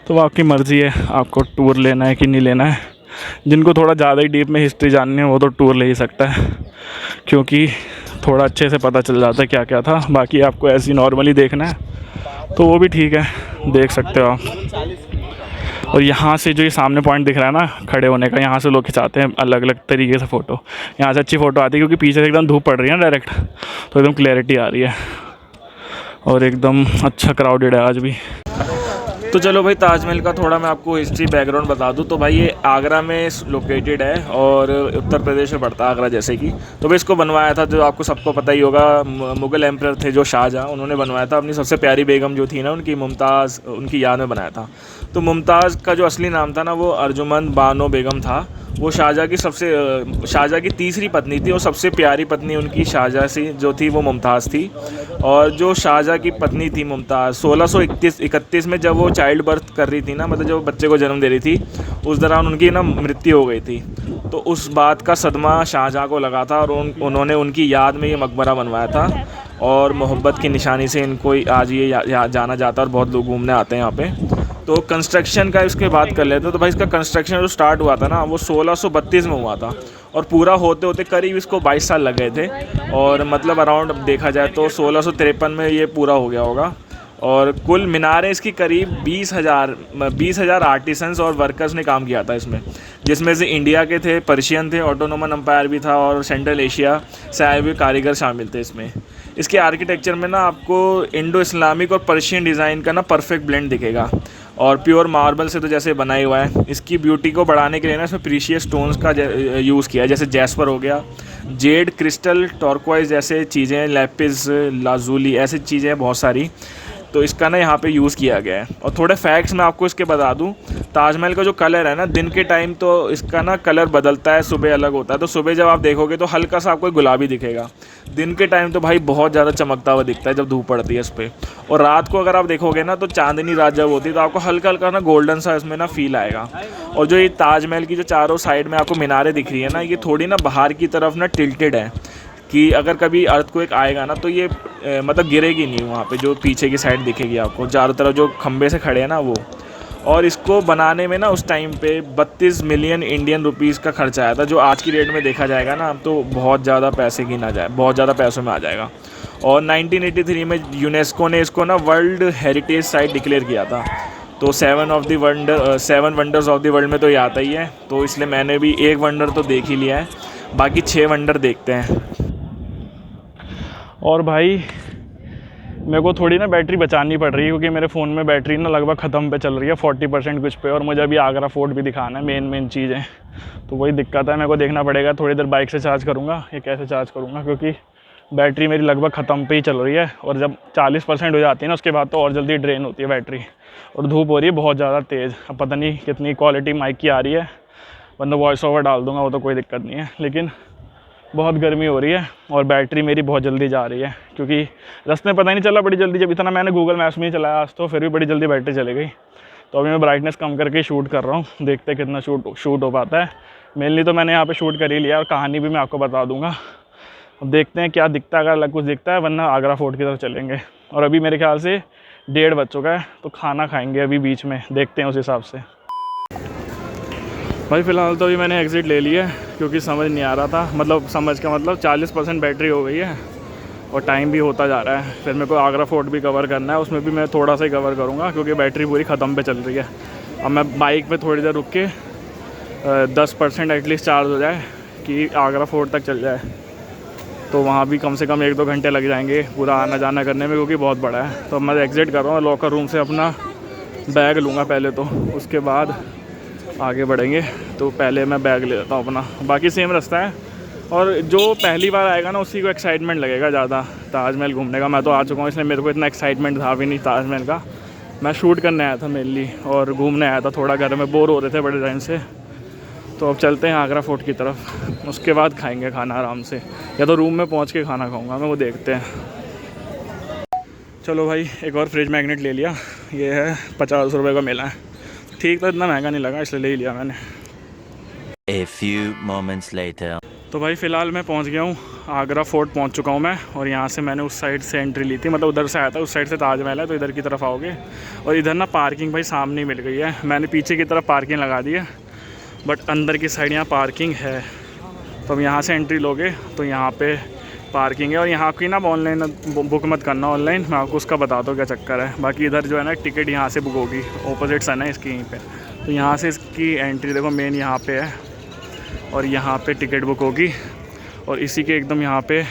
तो वो आपकी मर्ज़ी है आपको टूर लेना है कि नहीं लेना है। जिनको थोड़ा ज़्यादा ही डीप में हिस्ट्री जाननी है वो तो टूर ले ही सकता है, क्योंकि थोड़ा अच्छे से पता चल जाता है क्या क्या था। बाकी आपको ऐसे ही नॉर्मली देखना है तो वो भी ठीक है, देख सकते हो आप। और यहाँ से जो ये सामने पॉइंट दिख रहा है ना खड़े होने का, यहाँ से लोग खिंचाते हैं अलग अलग तरीके से फ़ोटो। यहाँ से अच्छी फ़ोटो आती है, क्योंकि पीछे से एकदम धूप पड़ रही है ना डायरेक्ट, तो एकदम क्लैरिटी आ रही है। और एकदम अच्छा क्राउडेड है आज भी। तो चलो भाई ताजमहल का थोड़ा मैं आपको हिस्ट्री बैकग्राउंड बता दूं। तो भाई ये आगरा में लोकेटेड है और उत्तर प्रदेश में पड़ता है आगरा जैसे कि। तो भाई इसको बनवाया था, जो आपको सबको पता ही होगा, मुग़ल एम्परर थे जो शाहजहाँ, उन्होंने बनवाया था अपनी सबसे प्यारी बेगम जो थी ना उनकी, मुमताज़, उनकी याद में बनाया था।
तो मुमताज़ का जो असली नाम था ना वो अर्जुमंद बानो बेगम था। वो शाहजहाँ की तीसरी पत्नी थी और सबसे प्यारी पत्नी उनकी शाहजहाँ सी जो थी वो मुमताज़ थी। और जो शाहजहाँ की पत्नी थी मुमताज़ 1631 में जब वो चाइल्ड बर्थ कर रही थी ना, मतलब जब बच्चे को जन्म दे रही थी, उस दौरान उनकी ना मृत्यु हो गई थी। तो उस बात का सदमा शाहजहाँ को लगा था और उन्होंने उनकी याद में ये मकबरा बनवाया था। और मोहब्बत की निशानी से इनको आज ये जाना जाता है और बहुत लोग घूमने आते हैं यहाँ पे। तो कंस्ट्रक्शन का इसके बात कर लेते हैं। तो भाई इसका कंस्ट्रक्शन जो स्टार्ट हुआ था ना वो 1632 में हुआ था और पूरा होते होते करीब इसको 22 साल लग गए थे। और मतलब अराउंड देखा जाए तो 1653 में ये पूरा हो गया होगा। और कुल मीनारें इसकी करीब 20,000 आर्टिसंस और वर्कर्स ने काम किया था इसमें, जिसमें से इंडिया के थे, पर्शियन थे, ऑटोनोमन एम्पायर भी था और सेंट्रल एशिया से आए हुए कारीगर शामिल थे इसमें। इसके आर्किटेक्चर में ना आपको इंडो इस्लामिक और पर्शियन डिज़ाइन का ना परफेक्ट ब्लेंड दिखेगा। और प्योर मार्बल से तो जैसे बना ही हुआ है। इसकी ब्यूटी को बढ़ाने के लिए ना इसमें प्रीशियस स्टोन्स का यूज़ किया है, जैसे जैस्पर हो गया, जेड, क्रिस्टल, टॉर्क्वाइज जैसे चीज़ें, लैपिस लाजुली ऐसी चीज़ें हैं बहुत सारी। तो इसका ना यहाँ पे यूज़ किया गया है। और थोड़े फैक्ट्स मैं आपको इसके बता दूँ। ताजमहल का जो कलर है ना, दिन के टाइम तो इसका ना कलर बदलता है, सुबह अलग होता है। तो सुबह जब आप देखोगे तो हल्का सा आपको गुलाबी दिखेगा। दिन के टाइम तो भाई बहुत ज़्यादा चमकता हुआ दिखता है जब धूप पड़ती है इस पर। और रात को अगर आप देखोगे ना तो चांदनी रात जब होती है तो आपको हल्का हल्का ना गोल्डन सा इसमें ना फील आएगा। और जो ये ताजमहल की जो चारों साइड में आपको मीनारें दिख रही है ना, ये थोड़ी ना बाहर की तरफ ना टिल्टेड है कि अगर कभी अर्थक्वेक आएगा ना तो ये मतलब गिरेगी नहीं। वहाँ पे जो पीछे की साइड दिखेगी आपको चारों तरफ जो खंबे से खड़े हैं ना वो। और इसको बनाने में ना उस टाइम पे 32 मिलियन इंडियन रुपीज़ का खर्चा आया था, जो आज की डेट में देखा जाएगा ना तो बहुत ज़्यादा पैसे गिना जाए, बहुत ज़्यादा पैसों में आ जाएगा। और 1983 में यूनेस्को ने इसको ना वर्ल्ड हेरिटेज साइट डिक्लेयर किया था। तो 7 वंडर्स ऑफ द वर्ल्ड में तो ये आता ही है। तो इसलिए मैंने भी एक वंडर तो देख ही लिया है, बाकी 6 वंडर देखते हैं। और भाई मेरे को थोड़ी ना बैटरी बचानी पड़ रही है क्योंकि मेरे फ़ोन में बैटरी ना लगभग ख़त्म पे चल रही है, 40% कुछ पे। और मुझे अभी आगरा फोर्ट भी दिखाना है, मेन चीज़ें। तो वही दिक्कत है, मेरे को देखना पड़ेगा। थोड़ी देर बाइक से चार्ज करूँगा या कैसे चार्ज करूँगा, क्योंकि बैटरी मेरी लगभग ख़त्म पे ही चल रही है। और जब 40% हो जाती है ना उसके बाद तो और जल्दी ड्रेन होती है बैटरी। और धूप हो रही है बहुत ज़्यादा तेज़। अब पता नहीं कितनी क्वालिटी माइक की आ रही है, वरना वॉइस ओवर डाल दूँगा, वो तो कोई दिक्कत नहीं है। लेकिन बहुत गर्मी हो रही है और बैटरी मेरी बहुत जल्दी जा रही है, क्योंकि रास्ते में पता ही नहीं चला बड़ी जल्दी। जब इतना मैंने गूगल मैप्स में ही चलाया आज तो फिर भी बड़ी जल्दी बैटरी चली गई। तो अभी मैं ब्राइटनेस कम करके शूट कर रहा हूँ, देखते हैं कितना शूट हो पाता है। मेनली तो मैंने यहाँ पे शूट कर ही लिया और कहानी भी मैं आपको बता दूँगा। अब देखते हैं क्या दिखता है, अगर अलग कुछ दिखता है, वरना आगरा फोर्ट की तरफ चलेंगे। और अभी मेरे ख्याल से 1:30 बज चुका है, तो खाना खाएँगे अभी बीच में, देखते हैं उस हिसाब से। भाई फ़िलहाल तो अभी मैंने एग्ज़िट ले लिया है क्योंकि समझ नहीं आ रहा था, मतलब समझ का मतलब 40% बैटरी हो गई है और टाइम भी होता जा रहा है। फिर मेरे को आगरा फोर्ट भी कवर करना है, उसमें भी मैं थोड़ा सा ही कवर करूँगा क्योंकि बैटरी पूरी ख़त्म पे चल रही है। अब मैं बाइक पे थोड़ी देर रुक के 10% एटलीस्ट चार्ज हो जाए कि आगरा फोर्ट तक चल जाए, तो वहाँ भी कम से कम 1-2 घंटे लग जाएंगे पूरा आना जाना करने में, क्योंकि बहुत बड़ा है। तो मैं एग्ज़िट कर रहा हूँ, लॉकर रूम से अपना बैग लूँगा पहले, तो उसके बाद आगे बढ़ेंगे। तो पहले मैं बैग ले लेता हूँ अपना, बाकी सेम रास्ता है। और जो पहली बार आएगा ना उसी को एक्साइटमेंट लगेगा ज़्यादा ताजमहल घूमने का। मैं तो आ चुका हूँ, इसलिए मेरे को इतना एक्साइटमेंट था भी नहीं ताजमहल का। मैं शूट करने आया था मेनली और घूमने आया था, थोड़ा घर में बोर हो रहे थे बड़े टाइम से। तो अब चलते हैं आगरा फोर्ट की तरफ, उसके बाद खाएँगे खाना आराम से, या तो रूम में पहुँच के खाना खाऊँगा मैं, वो देखते हैं। चलो भाई, एक और फ्रिज मैग्नेट ले लिया। ये है 50 रुपये का मिला है, ठीक था, इतना महंगा नहीं लगा इसलिए ले ही लिया मैंने।
A few moments later.
तो भाई फ़िलहाल मैं पहुंच गया हूँ, आगरा फोर्ट पहुंच चुका हूँ मैं। और यहाँ से मैंने उस साइड से एंट्री ली थी, मतलब उधर से आया था, उस साइड से ताजमहल है, तो इधर की तरफ आओगे। और इधर ना पार्किंग भाई सामने ही मिल गई है, मैंने पीछे की तरफ पार्किंग लगा दी है, बट अंदर की साइड यहाँ पार्किंग है। तो अब यहाँ से एंट्री लोगे तो यहाँ पर पार्किंग है। और यहाँ की ना ऑनलाइन बुक मत करना, ऑनलाइन मैं आपको उसका बता दो क्या चक्कर है। बाकी इधर जो है ना टिकट यहाँ से बुक होगी, ऑपोजिट सन है इसकी यहीं पे। तो यहाँ से इसकी एंट्री देखो मेन यहाँ पे है, और यहाँ पे टिकट बुक होगी। और इसी के एकदम यहाँ पे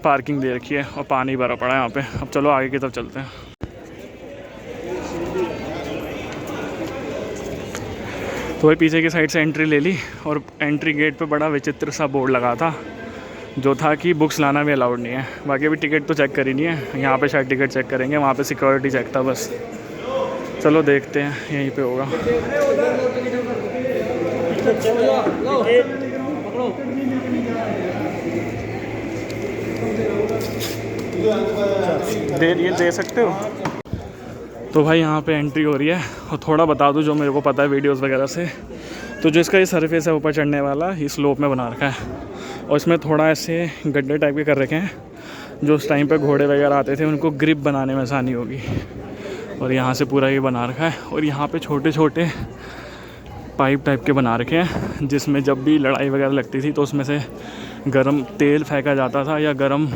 पार्किंग दे रखी है और पानी भरा पड़ा है यहाँ पे। अब चलो आगे की तरफ चलते हैं। तो भाई पीछे की साइड से एंट्री ले ली, और एंट्री गेट पे बड़ा विचित्र सा बोर्ड लगा था जो था कि बुक्स लाना भी अलाउड नहीं है। बाकी अभी टिकट तो चेक करी नहीं है, यहाँ पे शायद टिकट चेक करेंगे, वहाँ पे सिक्योरिटी चेक था बस। चलो देखते हैं, यहीं पे होगा। दे सकते हो। तो भाई यहाँ पे एंट्री हो रही है, और थोड़ा बता दूँ जो मेरे को पता है वीडियोस वगैरह से, तो जो इसका ये सरफेस है ऊपर चढ़ने वाला, ये स्लोप में बना रखा है, और इसमें थोड़ा ऐसे गड्ढे टाइप के कर रखे हैं, जो उस टाइम पे घोड़े वगैरह आते थे उनको ग्रिप बनाने में आसानी होगी। और यहाँ से पूरा ये बना रखा है, और यहाँ पे छोटे छोटे पाइप टाइप के बना रखे हैं, जिसमें जब भी लड़ाई वगैरह लगती थी तो उसमें से गर्म तेल फेंका जाता था या गर्म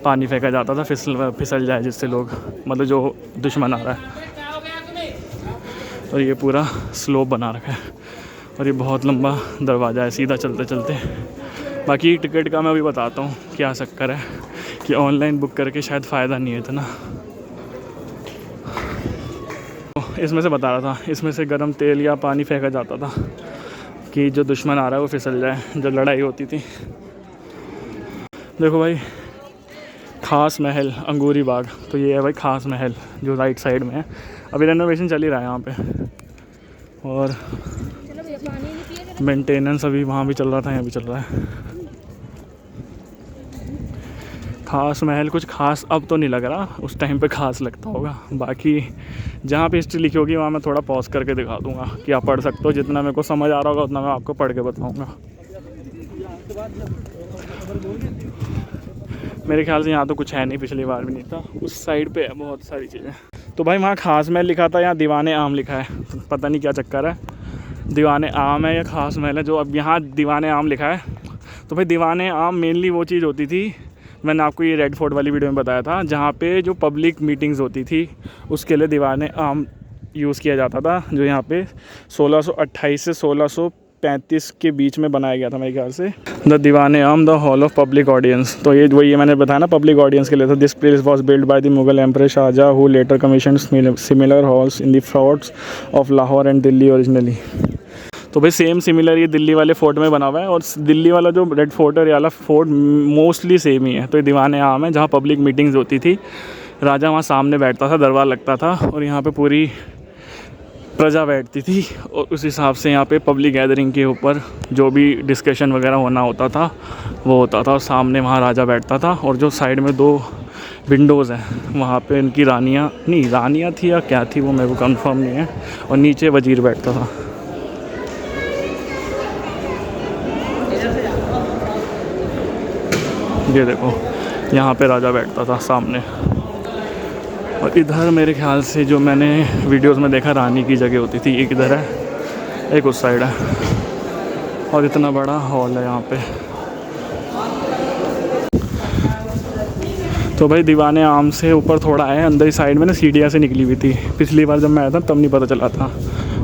पानी फेंका जाता था, फिसल जाए जिससे लोग, मतलब जो दुश्मन आ रहा है। और ये पूरा स्लोप बना रखा है, और ये बहुत लंबा दरवाज़ा है सीधा चलते चलते। बाकी टिकट का मैं अभी बताता हूँ क्या चक्कर है कि ऑनलाइन बुक करके शायद फ़ायदा नहीं है इतना। इसमें से बता रहा था, इसमें से गर्म तेल या पानी फेंका जाता था कि जो दुश्मन आ रहा है वो फिसल जाए, जब लड़ाई होती थी। देखो भाई, खास महल अंगूरी बाग, तो ये है भाई खास महल जो राइट साइड में है। अभी रेनोवेशन चल ही रहा है यहाँ पे, और मेंटेनेंस अभी वहाँ भी चल रहा था, यहाँ भी चल रहा है। खास महल कुछ खास अब तो नहीं लग रहा, उस टाइम पे खास लगता होगा। बाकी जहाँ पे हिस्ट्री लिखी होगी वहाँ मैं थोड़ा पॉज करके दिखा दूँगा कि आप पढ़ सकते हो, जितना मेरे को समझ आ रहा होगा उतना मैं आपको पढ़ के बताऊँगा। मेरे ख्याल से यहाँ तो कुछ है नहीं, पिछली बार भी नहीं था। उस साइड पे है बहुत सारी चीज़ें। तो भाई वहाँ खास महल लिखा था, यहाँ दीवाने आम लिखा है, तो पता नहीं क्या चक्कर है, दीवाने आम है या खास महल है, जो अब यहाँ दीवाने आम लिखा है। तो भाई दीवाने आम मेनली वो चीज़ होती थी, मैंने आपको ये रेड फोर्ट वाली वीडियो में बताया था, जहाँ पे जो पब्लिक मीटिंग्स होती थी उसके लिए दीवाने आम यूज़ किया जाता था, जो यहाँ पे 1628 से 1635 के बीच में बनाया गया था मेरे ख्याल से। द दीवाने आम the hall of public audience, तो ये वही मैंने बताया ना, पब्लिक ऑडियंस के लिए था। This place was build by the Mughal emperor Shahjahan, who later commission similar halls in the forts of Lahore and Delhi originally. तो भाई सेम सिमिलर ये दिल्ली वाले फोर्ट में बना हुआ है, और दिल्ली वाला जो रेड फोर्ट है, ये वाला फोर्ट मोस्टली सेम ही है। तो ये दीवाने आम है, जहाँ पब्लिक मीटिंग्स होती थी, राजा वहाँ सामने बैठता था, दरबार लगता था, और यहाँ पे पूरी प्रजा बैठती थी, और उस हिसाब से यहाँ पे पब्लिक गैदरिंग के ऊपर जो भी डिस्कशन वगैरह होना होता था वो होता था, और सामने वहाँ राजा बैठता था। और जो साइड में 2 विंडोज़ हैं वहाँ पे इनकी रानियाँ थी या क्या थी वो मेरे को कंफर्म नहीं है, और नीचे वजीर बैठता था। ये देखो, यहाँ पे राजा बैठता था सामने। और इधर मेरे ख्याल से जो मैंने वीडियोस में देखा रानी की जगह होती थी, एक इधर है, एक उस साइड है, और इतना बड़ा हॉल है यहाँ पे। तो भाई दीवाने आम से ऊपर थोड़ा है, अंदर ही साइड में ना सीढ़ियाँ से निकली हुई थी। पिछली बार जब मैं आया था तब नहीं पता चला था,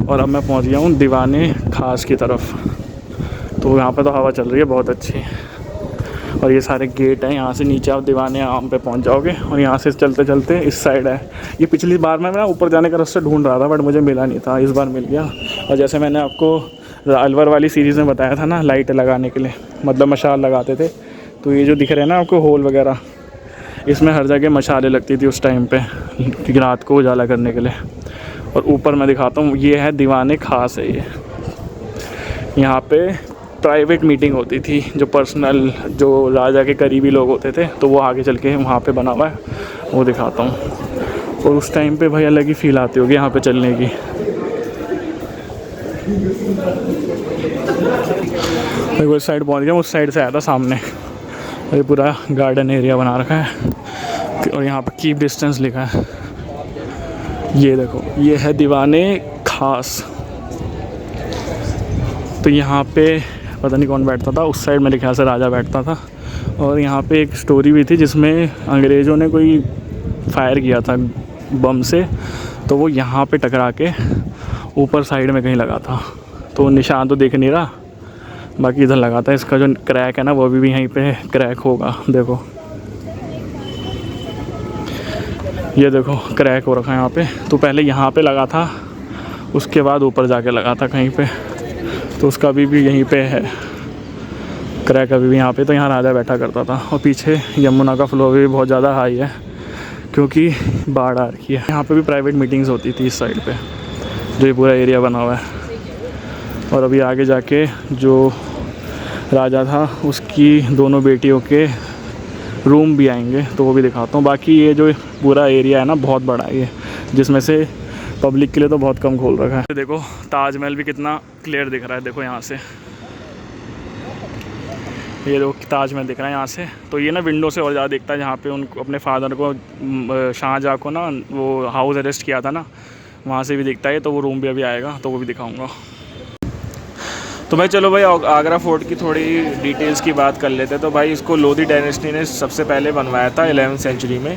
और अब मैं पहुँच गया हूँ दीवाने खास की तरफ। तो यहाँ पर तो हवा चल रही है बहुत अच्छी, और ये सारे गेट हैं, यहाँ से नीचे आप दीवाने आम पे पहुँच जाओगे, और यहाँ से चलते चलते इस साइड है। ये पिछली बार मैं ना ऊपर जाने का रास्ता ढूंढ रहा था, बट मुझे मिला नहीं था, इस बार मिल गया। और जैसे मैंने आपको अलवर वाली सीरीज़ में बताया था ना, लाइट लगाने के लिए, मतलब मशाल लगाते थे, तो ये जो दिख रहे हैं ना आपको होल वगैरह, इसमें हर जगह मशालें लगती थी उस टाइम पे रात को उजाला करने के लिए। और ऊपर मैं दिखाता हूँ, ये है दीवाने खास है। ये यहाँ पे प्राइवेट मीटिंग होती थी, जो पर्सनल, जो राजा के करीबी लोग होते थे, तो वो आगे चल के वहाँ पे बना हुआ है, वो दिखाता हूँ। और उस टाइम पे भाई अलग ही फील आती होगी यहाँ पे चलने की। देखो इस साइड पहुँच गया, उस साइड से आया था सामने। ये पूरा गार्डन एरिया बना रखा है, और यहाँ पे कीप डिस्टेंस लिखा है। ये देखो, ये है दीवाने खास। तो यहाँ पे पता नहीं कौन बैठता था, उस साइड मेरे ख्याल से राजा बैठता था। और यहाँ पे एक स्टोरी भी थी जिसमें अंग्रेज़ों ने कोई फायर किया था बम से, तो वो यहाँ पे टकरा के ऊपर साइड में कहीं लगा था, तो निशान तो देख नहीं रहा, बाकी इधर लगा था। इसका जो क्रैक है ना, वो भी यहीं पे क्रैक होगा। देखो ये देखो क्रैक हो रखा है यहाँ पे। तो पहले यहाँ पे लगा था, उसके बाद ऊपर जाके लगा था कहीं पे, तो उसका अभी भी यहीं पे है क्रैक, अभी भी यहाँ पे। तो यहाँ राजा बैठा करता था, और पीछे यमुना का फ्लो भी बहुत ज़्यादा हाई है, क्योंकि बाढ़ आ रही है। यहाँ पे भी प्राइवेट मीटिंग्स होती थी इस साइड पे, जो ये पूरा एरिया बना हुआ है। और अभी आगे जाके जो राजा था उसकी दोनों बेटियों के रूम भी आएंगे, तो वो भी दिखाता हूँ। बाकी ये जो पूरा एरिया है ना बहुत बड़ा है ये, जिसमें से पब्लिक के लिए तो बहुत कम खोल रखा है। देखो ताजमहल भी कितना क्लियर दिख रहा है, देखो यहाँ से ये देखो ताजमहल दिख रहा है यहाँ से। तो ये ना विंडो से और ज़्यादा दिखता है, जहाँ पे उनको अपने फादर को शाहजहाँ को ना वो हाउस अरेस्ट किया था ना, वहाँ से भी दिखता है। तो वो रूम भी अभी आएगा तो वो भी दिखाऊंगा। तो भाई चलो भाई आगरा फोर्ट की थोड़ी डिटेल्स की बात कर लेते हैं। तो भाई इसको लोधी डायनेस्टी ने सबसे पहले बनवाया था 11वीं सेंचुरी में,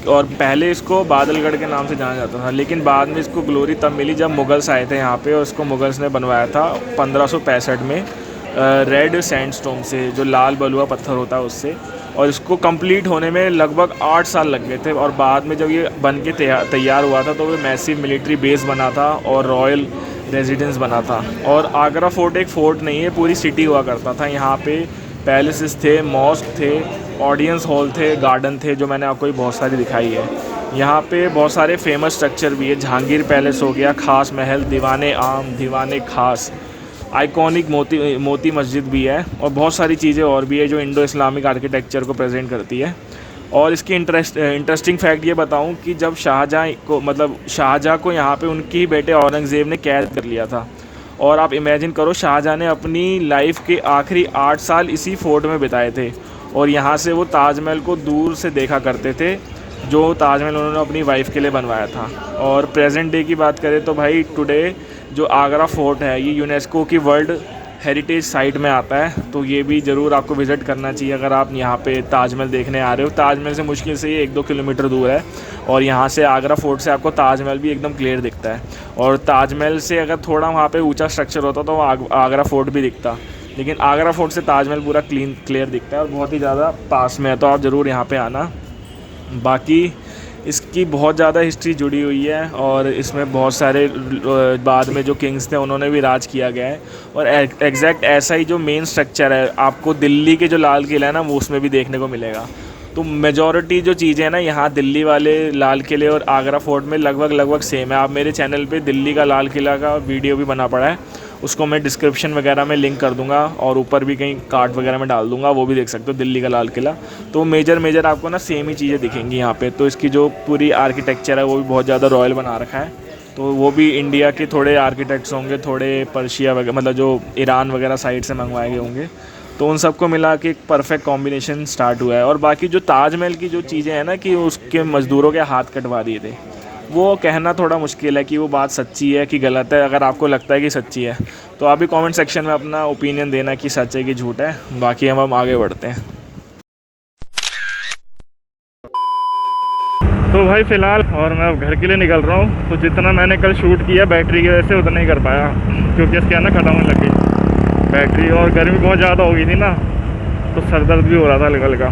और पहले इसको बादलगढ़ के नाम से जाना जाता था। लेकिन बाद में इसको ग्लोरी तब मिली जब मुगल्स आए थे यहाँ पे, और इसको मुगल्स ने बनवाया था 1565 में रेड सैंडस्टोन से, जो लाल बलुआ पत्थर होता है उससे। और इसको कंप्लीट होने में लगभग 8 साल लग गए थे। और बाद में जब ये बन के तैयार हुआ था तो वो मैसिव मिलिट्री बेस बना था और रॉयल रेजिडेंस बना था। और आगरा फोर्ट एक फ़ोर्ट नहीं है, पूरी सिटी हुआ करता था। यहाँ पे पैलेसेस थे, मॉस्क थे, ऑडियंस हॉल थे, गार्डन थे, जो मैंने आपको बहुत सारी दिखाई है। यहाँ पे बहुत सारे फेमस स्ट्रक्चर भी है। जहांगीर पैलेस हो गया, खास महल, दीवाने आम, दीवाने खास, आइकॉनिक मोती मस्जिद भी है, और बहुत सारी चीज़ें और भी है जो इंडो इस्लामिक आर्किटेक्चर को प्रेजेंट करती है। और इसकी इंटरेस्टिंग फैक्ट ये बताऊं कि जब शाहजहाँ को यहाँ पे उनके ही बेटे औरंगज़ेब ने कैद कर लिया था। और आप इमेजिन करो, शाहजहाँ ने अपनी लाइफ के आखिरी 8 साल इसी फोर्ट में बिताए थे, और यहाँ से वो ताजमहल को दूर से देखा करते थे, जो ताजमहल उन्होंने अपनी वाइफ के लिए बनवाया था। और प्रेजेंट डे की बात करें तो भाई टुडे जो आगरा फोर्ट है ये यूनेस्को की वर्ल्ड हेरिटेज साइट में आता है। तो ये भी ज़रूर आपको विज़िट करना चाहिए अगर आप यहाँ पे ताजमहल देखने आ रहे हो। ताजमहल से मुश्किल से ये 1-2 किलोमीटर दूर है, और यहाँ से आगरा फोर्ट से आपको ताजमहल भी एकदम क्लियर दिखता है। और ताजमहल से अगर थोड़ा वहाँ पे ऊंचा स्ट्रक्चर होता तो आगरा फोर्ट भी दिखता, लेकिन आगरा फोर्ट से ताजमहल पूरा क्लियर दिखता है और बहुत ही ज़्यादा पास में है। तो आप ज़रूर यहाँ पर आना। बाकी इसकी बहुत ज़्यादा हिस्ट्री जुड़ी हुई है, और इसमें बहुत सारे बाद में जो किंग्स थे उन्होंने भी राज किया गया है। और एग्जैक्ट ऐसा ही जो मेन स्ट्रक्चर है आपको दिल्ली के जो लाल किला है ना, वो उसमें भी देखने को मिलेगा। तो मेजॉरिटी जो चीज़ें हैं ना यहाँ दिल्ली वाले लाल किले और आगरा फोर्ट में लगभग सेम है। आप मेरे चैनल पे दिल्ली का लाल किला का वीडियो भी बना पड़ा है, उसको मैं डिस्क्रिप्शन वगैरह में लिंक कर दूंगा, और ऊपर भी कहीं कार्ड वगैरह में डाल दूंगा, वो भी देख सकते हो दिल्ली का लाल किला। तो मेजर आपको ना सेम ही चीज़ें दिखेंगी यहाँ पे। तो इसकी जो पूरी आर्किटेक्चर है वो भी बहुत ज़्यादा रॉयल बना रखा है। तो वो भी इंडिया के थोड़े आर्किटेक्ट्स होंगे, थोड़े पर्शिया वगैरह, मतलब जो ईरान वगैरह साइड से मंगवाए गए होंगे। तो उन सबको मिला के एक परफेक्ट कॉम्बिनेशन स्टार्ट हुआ है। और बाकी जो ताजमहल की जो चीज़ें हैं ना कि उसके मज़दूरों के हाथ कटवा दिए थे, वो कहना थोड़ा मुश्किल है कि वो बात सच्ची है कि गलत है। अगर आपको लगता है कि सच्ची है तो आप भी कमेंट सेक्शन में अपना ओपिनियन देना कि सच है कि झूठ है। बाकी हम आगे बढ़ते हैं। तो भाई फ़िलहाल और मैं अब घर के लिए निकल रहा हूँ। तो जितना मैंने कल शूट किया बैटरी की वजह से उतना ही कर पाया, क्योंकि इसके ना ख़त्म होने लग गई बैटरी, और गर्मी बहुत ज़्यादा हो गई थी ना, तो सर दर्द भी हो रहा था हल्का।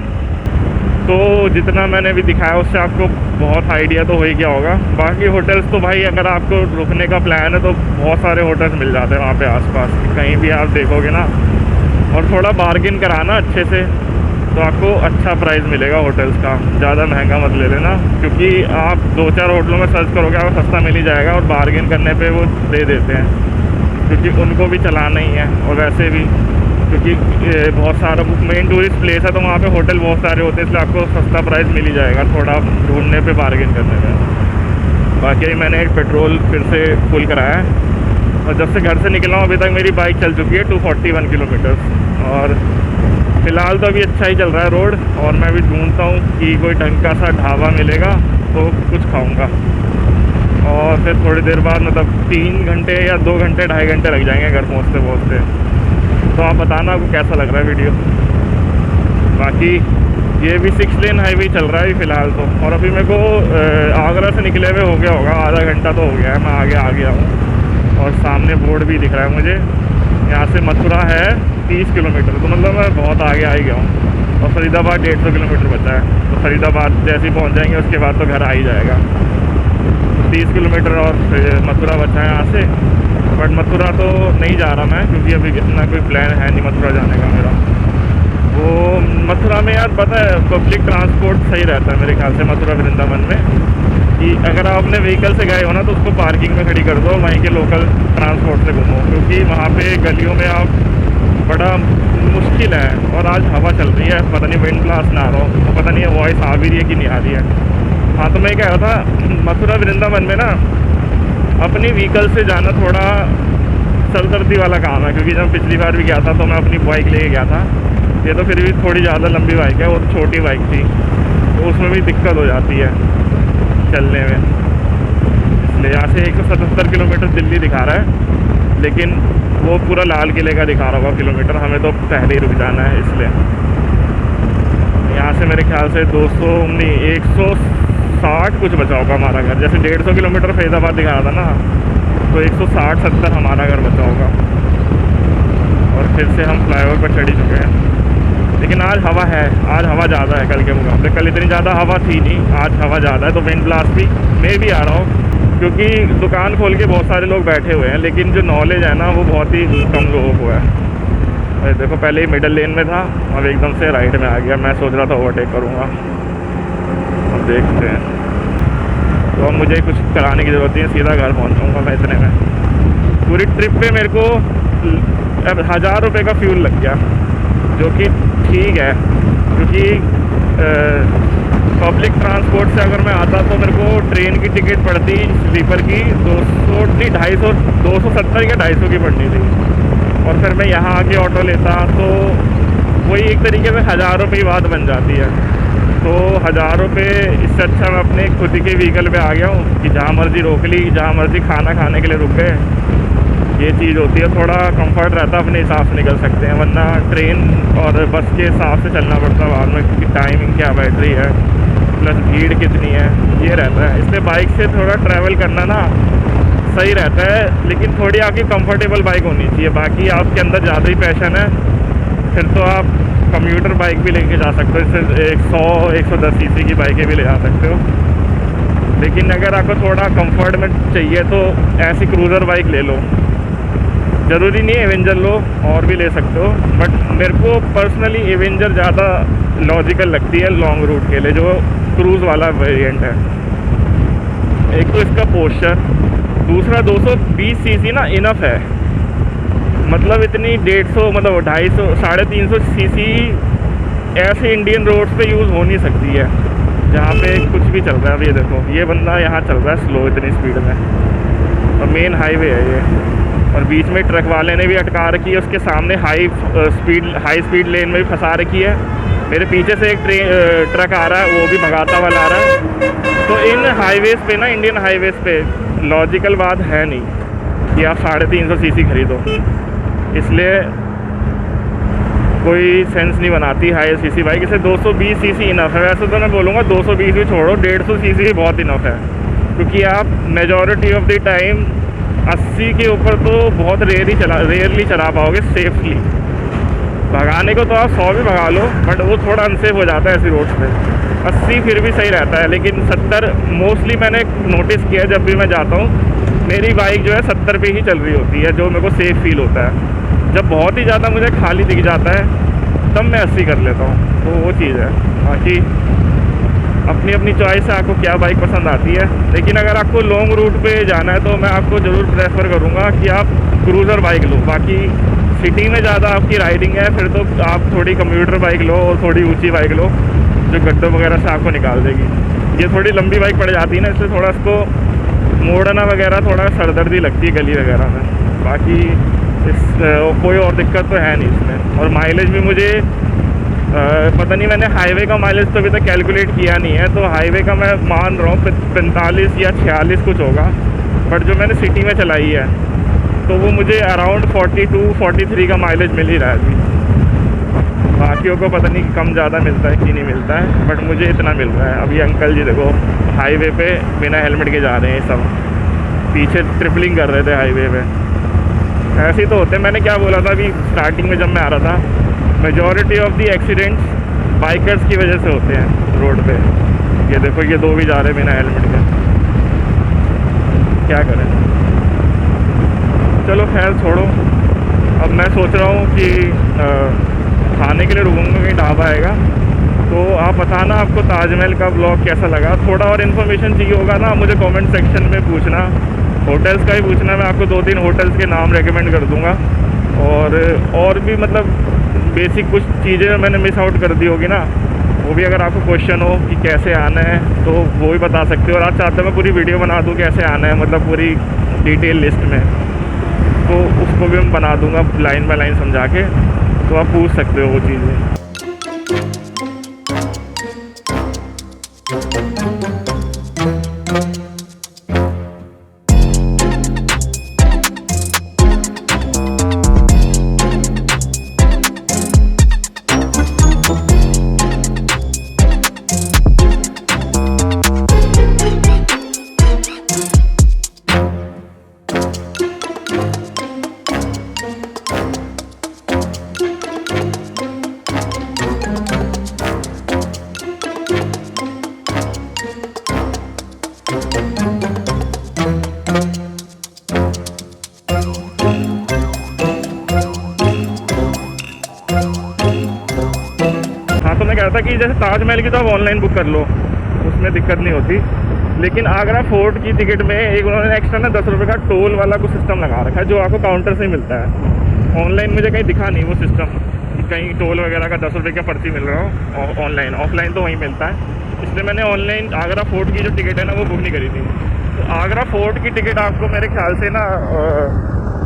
तो जितना मैंने भी दिखाया उससे आपको बहुत आइडिया तो हो ही गया होगा। बाकी होटल्स तो भाई अगर आपको रुकने का प्लान है तो बहुत सारे होटल्स मिल जाते हैं वहाँ पे आसपास, कहीं भी आप देखोगे ना। और थोड़ा बार्गिन कराना अच्छे से, तो आपको अच्छा प्राइस मिलेगा होटल्स का। ज़्यादा महंगा मत ले लेना, क्योंकि आप 2-4 होटलों में सर्च करोगे आपको सस्ता मिल ही जाएगा, और बार्गिन करने पर वो दे देते हैं, क्योंकि उनको भी चलाना ही है। और वैसे भी क्योंकि बहुत सारा मेन टूरिस्ट प्लेस है तो वहाँ पे होटल बहुत सारे होते हैं, इसलिए आपको सस्ता प्राइस मिल ही जाएगा थोड़ा ढूंढने पे, बार्गेन करने में। बाकी मैंने एक पेट्रोल फिर से फुल कराया है, और जब से घर से निकला हूँ अभी तक मेरी बाइक चल चुकी है 241 किलोमीटर। और फ़िलहाल तो अभी अच्छा ही चल रहा है रोड, और मैं भी ढूंढता हूँ कि कोई ढंग का सा ढाबा मिलेगा तो कुछ खाऊँगा। और फिर थोड़ी देर बाद मतलब 3 घंटे या 2 घंटे 2.5 घंटे लग जाएंगे घर पहुँचते। तो आप बताना आपको कैसा लग रहा है वीडियो। बाकी ये भी 6 लेन हाईवे चल रहा है फ़िलहाल तो। और अभी मेरे को आगरा से निकले हुए हो गया होगा आधा घंटा तो हो गया है, मैं आगे आ गया हूँ। और सामने बोर्ड भी दिख रहा है मुझे, यहाँ से मथुरा है 30 किलोमीटर, तो मतलब मैं बहुत आगे आ ही गया हूँ। और फरीदाबाद 150 किलोमीटर बचा है, तो फरीदाबाद जैसे ही पहुँच जाएंगे उसके बाद तो घर आ ही जाएगा। 30 किलोमीटर और मथुरा बचा है यहाँ से। बट मथुरा तो नहीं जा रहा मैं, क्योंकि अभी इतना कोई प्लान है नहीं मथुरा जाने का मेरा। वो मथुरा में यार पता है पब्लिक ट्रांसपोर्ट सही रहता है मेरे ख्याल से मथुरा वृंदावन में, कि अगर आप अपने व्हीकल से गए हो ना तो उसको पार्किंग में खड़ी कर दो, वहीं के लोकल ट्रांसपोर्ट से घूमो, क्योंकि वहाँ पे गलियों में आप बड़ा मुश्किल है। और आज हवा चल रही है, पता नहीं विंड ब्लास्ट ना आ रहा हो, तो पता नहीं वॉइस आ भी रही है कि नहीं आ रही है। हाँ तो मैं कह रहा था मथुरा वृंदावन में ना अपनी व्हीकल से जाना थोड़ा सरदर्दी वाला काम है, क्योंकि जब पिछली बार भी गया था तो मैं अपनी बाइक लेके गया था। ये तो फिर भी थोड़ी ज़्यादा लंबी बाइक है, वो तो छोटी बाइक थी, तो उसमें भी दिक्कत हो जाती है चलने में। इसलिए यहाँ से 177 किलोमीटर दिल्ली दिखा रहा है, लेकिन वो पूरा लाल किले का दिखा रहा होगा किलोमीटर, हमें तो पहले ही रुक जाना है। इसलिए यहाँ से मेरे ख्याल से 200 नहीं 160 कुछ बचा होगा हमारा घर। जैसे 150 किलोमीटर फैज़ाबाद दिखा रहा था ना, तो 160-70 हमारा घर बचा होगा। और फिर से हम फ्लाईओवर पर चढ़ ही चुके हैं। लेकिन आज हवा है, आज हवा ज़्यादा है कल के मुकाबले। कल इतनी ज़्यादा हवा थी नहीं, आज हवा ज़्यादा है, तो विंड ब्लास्ट भी मैं भी आ रहा हूँ, क्योंकि दुकान खोल के बहुत सारे लोग बैठे हुए हैं, लेकिन जो नॉलेज है ना वो बहुत ही कम लोगों को है। अरे देखो पहले ही मिडल लेन में था, अब एकदम से राइट में आ गया। मैं सोच रहा था ओवरटेक करूँगा, अब देखते हैं। तो अब मुझे कुछ कराने की ज़रूरत नहीं है, सीधा घर पहुँच जाऊँगा मैं इतने में। पूरी ट्रिप पे मेरे को 1000 रुपये का फ्यूल लग गया, जो कि ठीक है, क्योंकि पब्लिक ट्रांसपोर्ट से अगर मैं आता तो मेरे को ट्रेन की टिकट पड़ती स्लीपर की 270 या 250 की पड़नी थी, और फिर मैं यहाँ आके ऑटो लेता तो वही एक तरीके से 1000 रुपये की बात बन जाती है। तो 1000 रुपये, इससे अच्छा मैं अपने खुद ही के व्हीकल पे आ गया हूँ कि जहाँ मर्ज़ी रोक ली, जहाँ मर्ज़ी खाना खाने के लिए रुक गए। ये चीज़ होती है, थोड़ा कंफर्ट रहता है, अपने हिसाब से निकल सकते हैं, वरना ट्रेन और बस के हिसाब से चलना पड़ता है बाद में, क्योंकि टाइमिंग क्या बैटरी है प्लस भीड़ कितनी है, ये रहता है। इसलिए बाइक से थोड़ा ट्रैवल करना ना सही रहता है, लेकिन थोड़ी आपकी कंफर्टेबल बाइक होनी चाहिए। बाकी आपके अंदर ज़्यादा ही पैशन है फिर तो आप कम्यूटर बाइक भी लेके जा सकते हो, इससे 100-110 सीसी की बाइकें भी ले जा सकते हो। लेकिन अगर आपको थोड़ा कंफर्ट में चाहिए तो ऐसी क्रूज़र बाइक ले लो, ज़रूरी नहीं एवेंजर लो, और भी ले सकते हो, बट मेरे को पर्सनली एवेंजर ज़्यादा लॉजिकल लगती है लॉन्ग रूट के लिए, जो क्रूज़ वाला वेरिएंट है। एक तो इसका पोस्चर, दूसरा 220 सीसी ना इनफ है, मतलब इतनी 150 मतलब 250 350 सीसी ऐसे इंडियन रोड्स पे यूज़ हो नहीं सकती है, जहाँ पे कुछ भी चल रहा है। अब ये देखो, ये बंदा यहाँ चल रहा है स्लो इतनी स्पीड में, और मेन हाईवे है ये, और बीच में ट्रक वाले ने भी अटका रखी है, उसके सामने हाई स्पीड लेन में भी फंसा रखी है। मेरे पीछे से एक ट्रक आ रहा है, वो भी भगाता हुआ ला रहा है। तो इन हाईवेज़ पे ना, इंडियन हाईवेज़ पे लॉजिकल बात है नहीं कि आप 350 सीसी खरीदो, इसलिए कोई सेंस नहीं बनाती हाई सीसी बाइक। इसे 220 सीसी इनफ है। वैसे तो मैं बोलूँगा 220 भी छोड़ो, 150 सीसी भी बहुत इनफ है, क्योंकि आप मेजॉरिटी ऑफ द टाइम 80 के ऊपर तो बहुत रेयरली चला पाओगे सेफली। भगाने को तो आप 100 भी भगा लो, बट वो थोड़ा अनसेफ हो जाता है ऐसी रोड्स पे। 80 फिर भी सही रहता है, लेकिन 70 मोस्टली मैंने नोटिस किया है, जब भी मैं जाता हूँ मेरी बाइक जो है 70 पे ही चल रही होती है, जो मेरे को सेफ़ फील होता है। जब बहुत ही ज़्यादा मुझे खाली दिख जाता है तब मैं 80 कर लेता हूँ, तो वो चीज़ है। बाकी अपनी अपनी चॉइस है, आपको क्या बाइक पसंद आती है। लेकिन अगर आपको लॉन्ग रूट पे जाना है तो मैं आपको ज़रूर प्रेफर करूँगा कि आप क्रूज़र बाइक लो। बाकी सिटी में ज़्यादा आपकी राइडिंग है, फिर तो आप थोड़ी कम्यूटर बाइक लो और थोड़ी ऊंची बाइक लो, जो गड्ढों वगैरह से आपको निकाल देगी। ये थोड़ी लंबी बाइक पड़ जाती है ना, इसलिए थोड़ा इसको मोड़ना वगैरह थोड़ा सरदर्दी लगती है गली वगैरह में। बाकी कोई और दिक्कत तो है नहीं इसमें। और माइलेज भी मुझे पता नहीं, मैंने हाईवे का माइलेज तो अभी तक कैलकुलेट किया नहीं है, तो हाईवे का मैं मान रहा हूँ 45 या 46 कुछ होगा, बट जो मैंने सिटी में चलाई है तो वो मुझे अराउंड 42-43 का माइलेज मिल ही रहा है अभी। बाकियों को पता नहीं कम ज़्यादा मिलता है कि नहीं मिलता है, बट मुझे इतना मिल रहा है। अभी अंकल जी देखो हाईवे पे बिना हेलमेट के जा रहे हैं, सब पीछे ट्रिपलिंग कर रहे थे हाईवे पे। ऐसे ही तो होते हैं। मैंने क्या बोला था अभी स्टार्टिंग में जब मैं आ रहा था, majority of the accidents bikers की वजह से होते हैं रोड पे। ये देखो ये दो भी जा रहे हैं बिना हेलमेट के, क्या करें। चलो खैर छोड़ो। अब मैं सोच रहा हूँ कि खाने के लिए रुकूंगा, कहीं ढाबा आएगा। तो आप बताना आपको ताजमहल का ब्लॉग कैसा लगा। थोड़ा और इन्फॉर्मेशन चाहिए होगा ना, मुझे कमेंट सेक्शन में पूछना, होटल्स का ही पूछना। मैं आपको 2-3 होटल्स के नाम रेकमेंड कर दूंगा। और भी मतलब बेसिक कुछ चीज़ें मैंने मिस आउट कर दी होगी ना, वो भी अगर आपको क्वेश्चन हो कि कैसे आना है तो वो भी बता सकते हो। और आप चाहते हो मैं पूरी वीडियो बना दूँ कैसे आना है, मतलब पूरी डिटेल लिस्ट में, तो उसको भी मैं बना दूँगा लाइन बाय लाइन समझा के। तो आप पूछ सकते हो वो चीज़ें। हाँ, तो मैं कह रहा था कि जैसे ताजमहल की तो आप ऑनलाइन बुक कर लो, उसमें दिक्कत नहीं होती। लेकिन आगरा फोर्ट की टिकट में एक उन्होंने एक्स्ट्रा ना 10 रुपये का टोल वाला कुछ सिस्टम लगा रखा है, जो आपको काउंटर से ही मिलता है। ऑनलाइन मुझे कहीं दिखा नहीं वो सिस्टम कि कहीं टोल वगैरह का 10 रुपये का पर्ची मिल रहा हो ऑनलाइन। ऑफलाइन तो वहीं मिलता है, इसलिए मैंने ऑनलाइन आगरा फोर्ट की जो टिकट है ना वो बुक नहीं करी थी। तो आगरा फोर्ट की टिकट आपको मेरे ख्याल से ना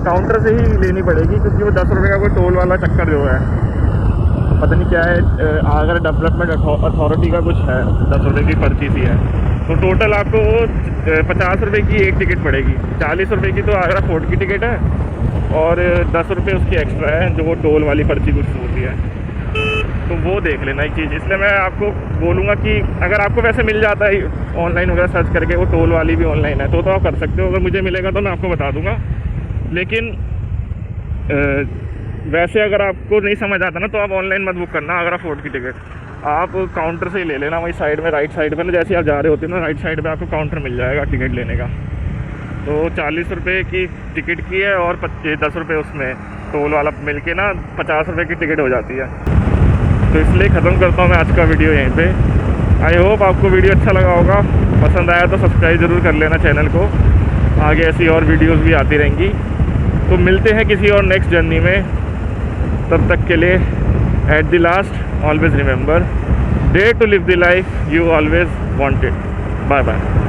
काउंटर से ही लेनी पड़ेगी, क्योंकि वो 10 रुपये का कोई टोल वाला चक्कर जो है, पता नहीं क्या है, आगरा डेवलपमेंट अथॉरिटी का कुछ है, 10 रुपये की पर्ची सी है। तो टोटल आपको 50 रुपये की एक टिकट पड़ेगी। 40 रुपये की तो आगरा फोर्ट की टिकट है और 10 रुपये उसकी एक्स्ट्रा है, जो वो टोल वाली पर्ची कुछ होती है। तो वो देख लेना एक चीज़। इसलिए मैं आपको बोलूँगा कि अगर आपको वैसे मिल जाता है ऑनलाइन वगैरह सर्च करके, वो टोल वाली भी ऑनलाइन है, तो आप कर सकते हो। अगर मुझे मिलेगा तो मैं आपको बता दूँगा। लेकिन वैसे अगर आपको नहीं समझ आता ना, तो आप ऑनलाइन मत बुक करना आगरा फोर्ट की टिकट, आप काउंटर से ही ले लेना। वहीं साइड में राइट साइड पे ना, जैसे आप जा रहे होते हैं ना, राइट साइड पे आपको काउंटर मिल जाएगा टिकट लेने का। तो 40 रुपये की टिकट की है और 10 रुपये उसमें टोल वाला मिल के ना 50 रुपये की टिकट हो जाती है। तो इसलिए ख़त्म करता हूँ मैं आज का वीडियो यहीं पे। आई होप आपको वीडियो अच्छा लगा होगा। पसंद आया तो सब्सक्राइब ज़रूर कर लेना चैनल को, आगे ऐसी और वीडियोस भी आती रहेंगी। तो मिलते हैं किसी और नेक्स्ट जर्नी में, तब तक के लिए at the last always remember, dare to live the life you always wanted. Bye bye.